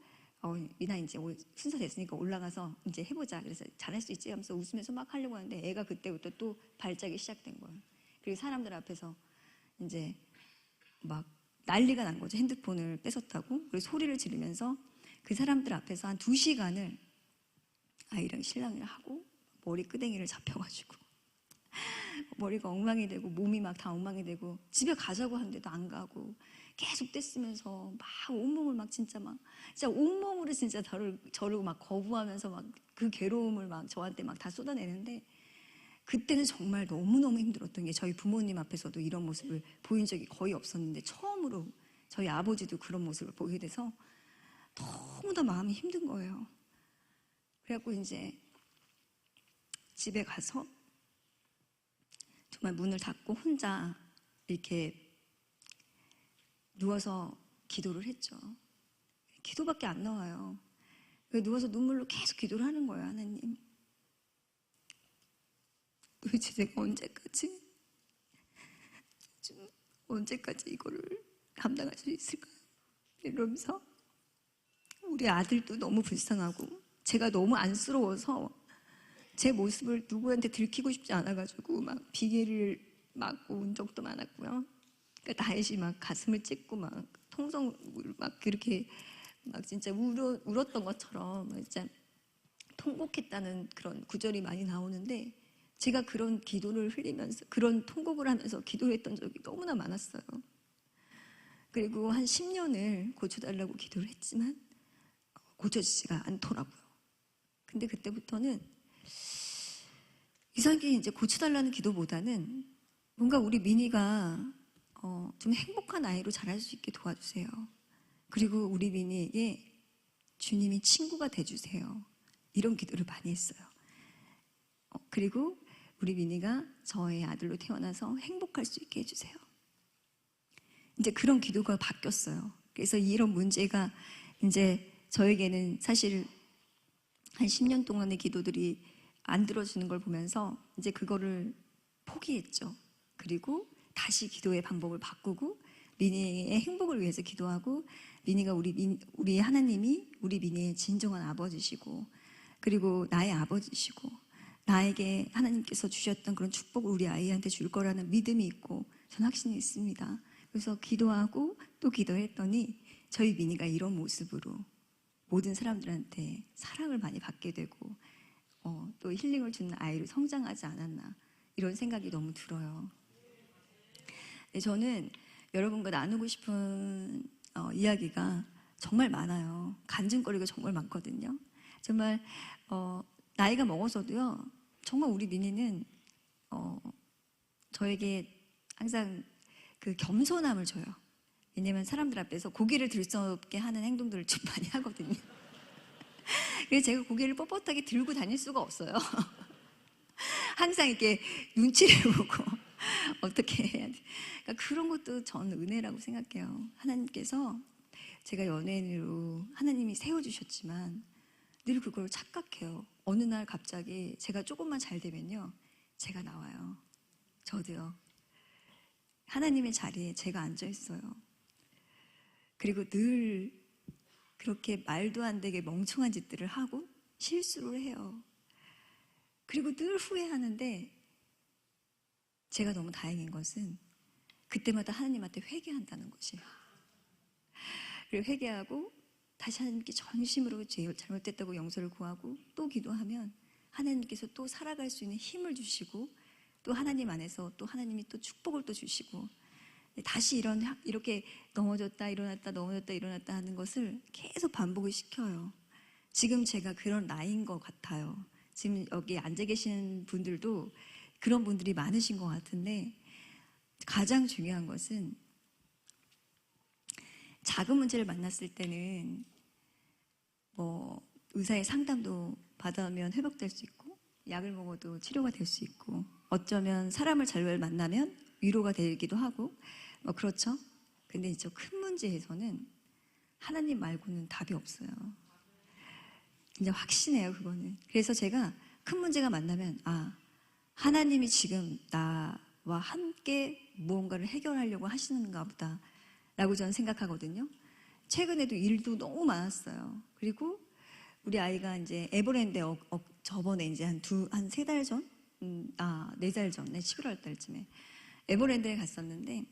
미나 이제 순서 됐으니까 올라가서 이제 해보자. 그래서 잘할 수 있지 하면서 웃으면서 막 하려고 하는데 애가 그때부터 또 발작이 시작된 거예요. 그리고 사람들 앞에서 이제 막 난리가 난 거죠. 핸드폰을 뺏었다고. 그리고 소리를 지르면서 그 사람들 앞에서 한 2시간을 아이랑 실랑이를 하고 머리끄댕이를 잡혀가지고 머리가 엉망이 되고 몸이 막 다 엉망이 되고 집에 가자고 하는데도 안 가고 계속 떼쓰면서 막 온몸을 막 진짜 온몸으로 진짜 저를 막 거부하면서 막 그 괴로움을 막 저한테 막 다 쏟아내는데, 그때는 정말 너무너무 힘들었던 게 저희 부모님 앞에서도 이런 모습을 보인 적이 거의 없었는데 처음으로 저희 아버지도 그런 모습을 보게 돼서 너무나 마음이 힘든 거예요. 그래갖고 이제 집에 가서 정말 문을 닫고 혼자 이렇게 누워서 기도를 했죠. 기도밖에 안 나와요. 누워서 눈물로 계속 기도를 하는 거예요. 하나님, 도대체 내가 언제까지 이거를 감당할 수 있을까요? 이러면서 우리 아들도 너무 불쌍하고 제가 너무 안쓰러워서 제 모습을 누구한테 들키고 싶지 않아가지고 막 비계를 맞고 온 적도 많았고요. 그러니까 다윗이 막 가슴을 찢고 막 통성을 막 그렇게 막 진짜 울었던 것처럼 진짜 통곡했다는 그런 구절이 많이 나오는데, 제가 그런 기도를 흘리면서 그런 통곡을 하면서 기도를 했던 적이 너무나 많았어요. 그리고 한 10년을 고쳐달라고 기도를 했지만 고쳐지지가 않더라고요. 근데 그때부터는 이상하게 이제 고쳐달라는 기도보다는 뭔가 우리 미니가 좀 행복한 아이로 자랄 수 있게 도와주세요. 그리고 우리 미니에게 주님이 친구가 돼주세요. 이런 기도를 많이 했어요. 그리고 우리 민희가 저의 아들로 태어나서 행복할 수 있게 해주세요. 이제 그런 기도가 바뀌었어요. 그래서 이런 문제가 이제 저에게는 사실 한 10년 동안의 기도들이 안 들어지는 걸 보면서 이제 그거를 포기했죠. 그리고 다시 기도의 방법을 바꾸고 민희의 행복을 위해서 기도하고, 민희가 우리 하나님이 우리 민희의 진정한 아버지시고, 그리고 나의 아버지시고, 나에게 하나님께서 주셨던 그런 축복을 우리 아이한테 줄 거라는 믿음이 있고, 전 확신이 있습니다. 그래서 기도하고 또 기도했더니 저희 민희가 이런 모습으로 모든 사람들한테 사랑을 많이 받게 되고, 또 힐링을 주는 아이로 성장하지 않았나, 이런 생각이 너무 들어요. 네, 저는 여러분과 나누고 싶은 이야기가 정말 많아요. 간증거리가 정말 많거든요. 정말 나이가 먹어서도요, 정말 우리 민희는 저에게 항상 그 겸손함을 줘요. 왜냐면 사람들 앞에서 고개를 들 수 없게 하는 행동들을 좀 많이 하거든요. 그래서 제가 고개를 뻣뻣하게 들고 다닐 수가 없어요. 항상 이렇게 눈치를 보고 어떻게 해야 돼. 그러니까 그런 것도 저는 은혜라고 생각해요. 하나님께서 제가 연예인으로 하나님이 세워주셨지만 늘 그걸 착각해요. 어느 날 갑자기 제가 조금만 잘 되면요, 제가 나와요. 저도요. 하나님의 자리에 제가 앉아 있어요. 그리고 늘 그렇게 말도 안 되게 멍청한 짓들을 하고 실수를 해요. 그리고 늘 후회하는데, 제가 너무 다행인 것은 그때마다 하나님한테 회개한다는 것이에요. 그리고 회개하고 다시 하나님께 전심으로 잘못됐다고 용서를 구하고 또 기도하면 하나님께서 또 살아갈 수 있는 힘을 주시고, 또 하나님 안에서 또 하나님이 또 축복을 또 주시고, 다시 이렇게 넘어졌다 일어났다 넘어졌다 일어났다 하는 것을 계속 반복을 시켜요. 지금 제가 그런 나이인 것 같아요. 지금 여기 앉아 계신 분들도 그런 분들이 많으신 것 같은데, 가장 중요한 것은 작은 문제를 만났을 때는 뭐 의사의 상담도 받으면 회복될 수 있고, 약을 먹어도 치료가 될 수 있고, 어쩌면 사람을 잘 만나면 위로가 되기도 하고, 그렇죠. 근데 이제 큰 문제에서는 하나님 말고는 답이 없어요. 이제 확신해요, 그거는. 그래서 제가 큰 문제가 만나면 하나님이 지금 나와 함께 무언가를 해결하려고 하시는가 보다 라고 저는 생각하거든요. 최근에도 일도 너무 많았어요. 그리고 우리 아이가 이제 에버랜드에 저번에 이제 한 3달 전? 4달 전에 11월 달쯤에 에버랜드에 갔었는데,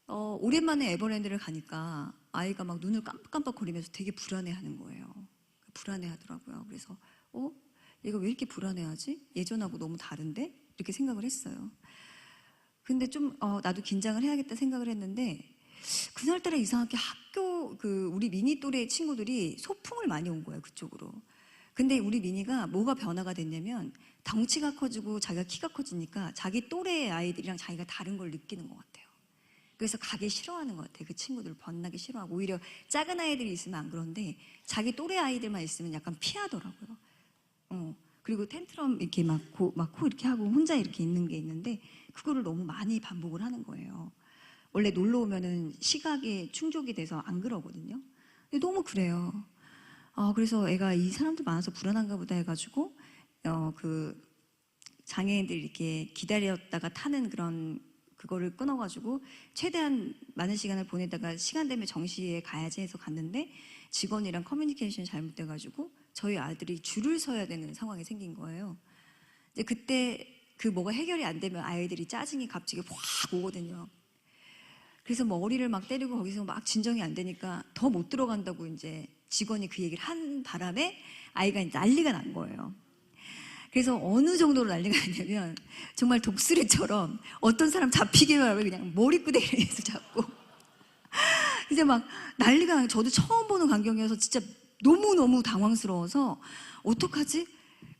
오랜만에 에버랜드를 가니까 아이가 막 눈을 깜빡깜빡거리면서 되게 불안해하는 거예요. 불안해하더라고요. 그래서 얘가 왜 이렇게 불안해하지? 예전하고 너무 다른데? 이렇게 생각을 했어요. 근데 좀 나도 긴장을 해야겠다 생각을 했는데, 그날따라 이상하게 우리 미니 또래 친구들이 소풍을 많이 온 거예요, 그쪽으로. 근데 우리 미니가 뭐가 변화가 됐냐면, 덩치가 커지고 자기가 키가 커지니까 자기 또래 아이들이랑 자기가 다른 걸 느끼는 것 같아요. 그래서 가기 싫어하는 것 같아요. 그 친구들 변하기 싫어하고, 오히려 작은 아이들이 있으면 안 그런데 자기 또래 아이들만 있으면 약간 피하더라고요. 그리고 텐트럼 이렇게 코 이렇게 하고 혼자 이렇게 있는 게 있는데, 그거를 너무 많이 반복을 하는 거예요. 원래 놀러 오면은 시각에 충족이 돼서 안 그러거든요. 근데 너무 그래요. 그래서 애가 이 사람들 많아서 불안한가 보다 해가지고, 그 장애인들 이렇게 기다렸다가 타는 그거를 끊어가지고 최대한 많은 시간을 보내다가 시간 되면 정시에 가야지 해서 갔는데, 직원이랑 커뮤니케이션이 잘못돼가지고 저희 아들이 줄을 서야 되는 상황이 생긴 거예요. 근데 그때 뭐가 해결이 안 되면 아이들이 짜증이 갑자기 확 오거든요. 그래서 머리를 막 때리고 거기서 막 진정이 안 되니까 더 못 들어간다고 이제 직원이 그 얘기를 한 바람에 아이가 난리가 난 거예요. 그래서 어느 정도로 난리가 났냐면, 정말 독수리처럼 어떤 사람 잡히기만 하면 그냥 머리끄댕이에서 잡고 이제 막 난리가 나요. 저도 처음 보는 광경이어서 진짜 너무너무 당황스러워서 어떡하지?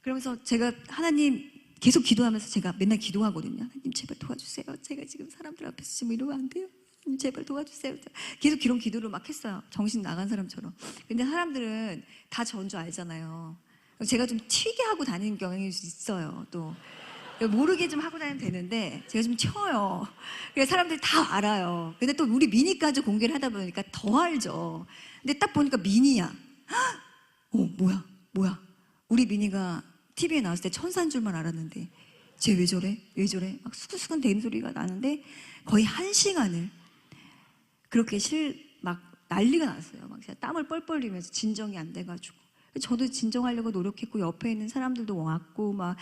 그러면서 제가 하나님 계속 기도하면서 제가 맨날 기도하거든요. 하나님 제발 도와주세요. 제가 지금 사람들 앞에서 지금 이러면 안 돼요. 하나님 제발 도와주세요. 계속 그런 기도를 막 했어요. 정신 나간 사람처럼. 근데 사람들은 다 전 줄 알잖아요. 제가 좀 튀게 하고 다니는 경향이 있어요. 또 모르게 좀 하고 다니면 되는데 제가 좀 튀어요. 그래서 사람들이 다 알아요. 근데 또 우리 미니까지 공개를 하다 보니까 더 알죠. 근데 딱 보니까 미니야. 뭐야. 우리 미니가 TV에 나왔을 때 천사인 줄만 알았는데 쟤 왜 저래? 왜 저래? 막 수근수근 대는 소리가 나는데 거의 1시간을 그렇게 막 난리가 났어요. 막 제가 땀을 뻘뻘 흘리면서 진정이 안 돼가지고. 저도 진정하려고 노력했고 옆에 있는 사람들도 왔고 막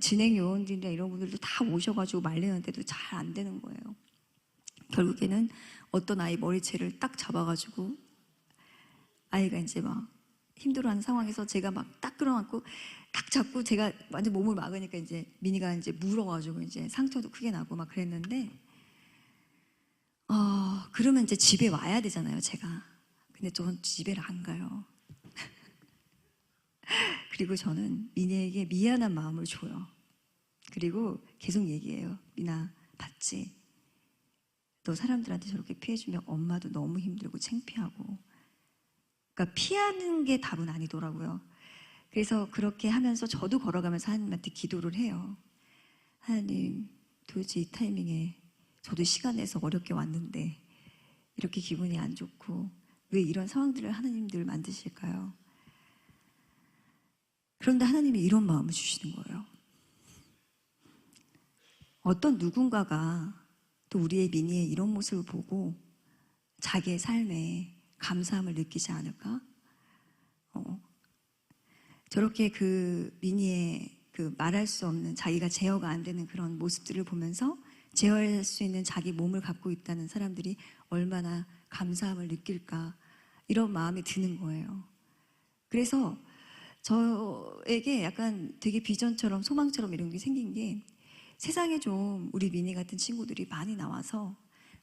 진행 요원들이나 이런 분들도 다 오셔가지고 말리는데도 잘 안 되는 거예요. 결국에는 어떤 아이 머리채를 딱 잡아가지고 아이가 이제 막 힘들어하는 상황에서 제가 막 딱 끌어안고 딱 잡고 제가 완전 몸을 막으니까 이제 미니가 이제 물어가지고 이제 상처도 크게 나고 막 그랬는데 그러면 이제 집에 와야 되잖아요, 제가. 근데 저는 집에 안 가요. 그리고 저는 미니에게 미안한 마음을 줘요. 그리고 계속 얘기해요. 미나, 봤지? 너 사람들한테 저렇게 피해주면 엄마도 너무 힘들고 창피하고. 그러니까 피하는 게 답은 아니더라고요. 그래서 그렇게 하면서 저도 걸어가면서 하나님한테 기도를 해요. 하나님, 도대체 이 타이밍에 저도 시간 내서 어렵게 왔는데 이렇게 기분이 안 좋고 왜 이런 상황들을 하나님들 만드실까요? 그런데 하나님이 이런 마음을 주시는 거예요. 어떤 누군가가 또 우리의 미니의 이런 모습을 보고 자기의 삶에 감사함을 느끼지 않을까? 저렇게 그 미니의 그 말할 수 없는 자기가 제어가 안 되는 그런 모습들을 보면서 제어할 수 있는 자기 몸을 갖고 있다는 사람들이 얼마나 감사함을 느낄까 이런 마음이 드는 거예요. 그래서 저에게 약간 되게 비전처럼 소망처럼 이런 게 생긴 게 세상에 좀 우리 미니 같은 친구들이 많이 나와서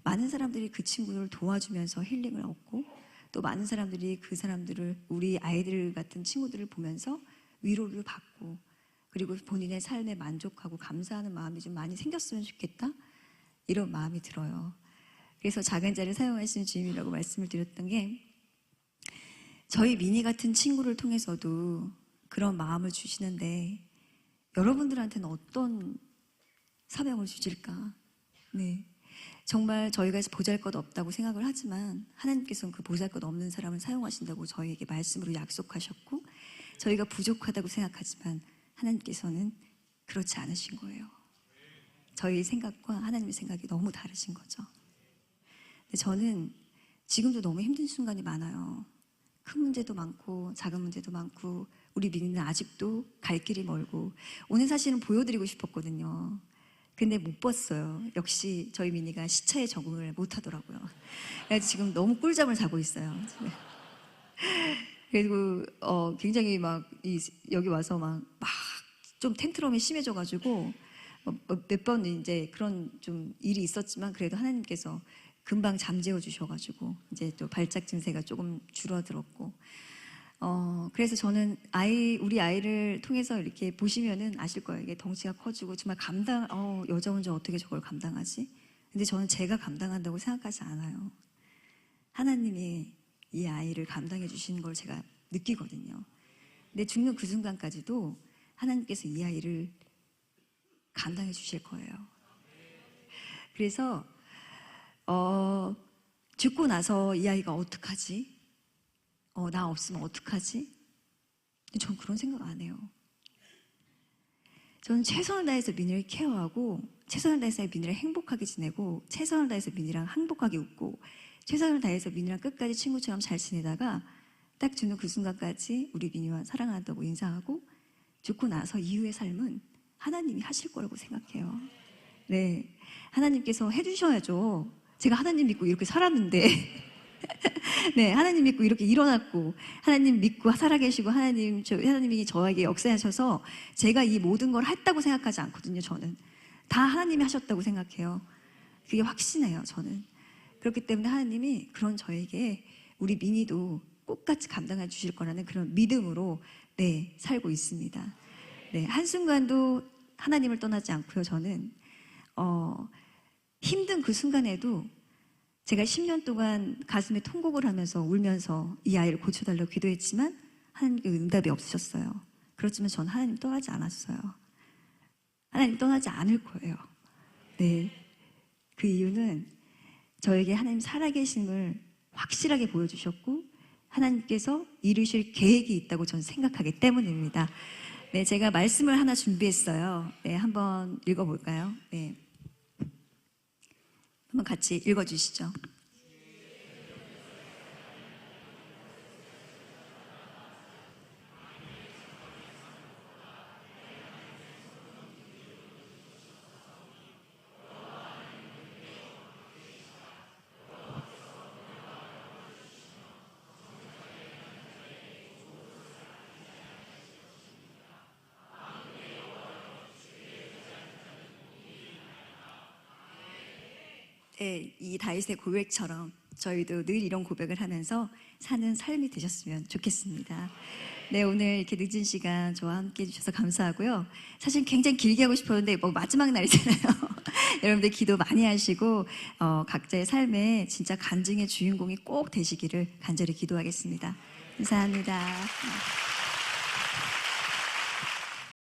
많은 사람들이 그 친구를 도와주면서 힐링을 얻고 또 많은 사람들이 그 사람들을 우리 아이들 같은 친구들을 보면서 위로를 받고 그리고 본인의 삶에 만족하고 감사하는 마음이 좀 많이 생겼으면 좋겠다 이런 마음이 들어요. 그래서 작은 자를 사용하시는 주님이라고 말씀을 드렸던 게 저희 미니 같은 친구를 통해서도 그런 마음을 주시는데 여러분들한테는 어떤 사명을 주실까? 네. 정말 저희가 보잘것 없다고 생각을 하지만 하나님께서는 그 보잘것 없는 사람을 사용하신다고 저희에게 말씀으로 약속하셨고 저희가 부족하다고 생각하지만 하나님께서는 그렇지 않으신 거예요. 저희 생각과 하나님의 생각이 너무 다르신 거죠. 근데 저는 지금도 너무 힘든 순간이 많아요. 큰 문제도 많고 작은 문제도 많고 우리 미니는 아직도 갈 길이 멀고 오늘 사실은 보여드리고 싶었거든요. 근데 못 봤어요. 역시 저희 미니가 시차에 적응을 못 하더라고요. 그래서 지금 너무 꿀잠을 자고 있어요. 그리고 굉장히 막 여기 와서 막 좀 텐트럼이 심해져가지고 몇 번 이제 그런 좀 일이 있었지만 그래도 하나님께서 금방 잠재워 주셔가지고 이제 또 발작 증세가 조금 줄어들었고 그래서 저는 우리 아이를 통해서 이렇게 보시면은 아실 거예요. 이게 덩치가 커지고 정말 여자 혼자 어떻게 저걸 감당하지? 근데 저는 제가 감당한다고 생각하지 않아요. 하나님이 이 아이를 감당해 주시는 걸 제가 느끼거든요. 근데 죽는 그 순간까지도 하나님께서 이 아이를 감당해 주실 거예요. 그래서 죽고 나서 이 아이가 어떡하지? 나 없으면 어떡하지? 전 그런 생각 안 해요. 저는 최선을 다해서 민희를 케어하고 최선을 다해서 민희를 행복하게 지내고 최선을 다해서 민희랑 행복하게 웃고 최선을 다해서 민희랑 끝까지 친구처럼 잘 지내다가 딱 죽는 그 순간까지 우리 민희와 사랑한다고 인사하고 죽고 나서 이후의 삶은 하나님이 하실 거라고 생각해요. 네, 하나님께서 해주셔야죠. 제가 하나님 믿고 이렇게 살았는데 네, 하나님 믿고 이렇게 일어났고 하나님 믿고 살아계시고 하나님이 저에게 역사하셔서 제가 이 모든 걸 했다고 생각하지 않거든요. 저는 다 하나님이 하셨다고 생각해요. 그게 확신해요. 저는 그렇기 때문에 하나님이 그런 저에게 우리 민희도 똑같이 감당해 주실 거라는 그런 믿음으로 네, 살고 있습니다. 네, 한순간도 하나님을 떠나지 않고요. 저는 힘든 그 순간에도 제가 10년 동안 가슴에 통곡을 하면서 울면서 이 아이를 고쳐달라고 기도했지만 하나님께 응답이 없으셨어요. 그렇지만 전 하나님 떠나지 않았어요. 하나님 떠나지 않을 거예요. 네. 그 이유는 저에게 하나님 살아계심을 확실하게 보여주셨고 하나님께서 이루실 계획이 있다고 저는 생각하기 때문입니다. 네, 제가 말씀을 하나 준비했어요. 네, 한번 읽어볼까요? 네. 한번 같이 읽어주시죠. 네, 이 다윗의 고백처럼 저희도 늘 이런 고백을 하면서 사는 삶이 되셨으면 좋겠습니다. 네, 오늘 이렇게 늦은 시간 저와 함께 해주셔서 감사하고요. 사실 굉장히 길게 하고 싶었는데 뭐 마지막 날이잖아요. 여러분들 기도 많이 하시고 각자의 삶에 진짜 간증의 주인공이 꼭 되시기를 간절히 기도하겠습니다. 감사합니다.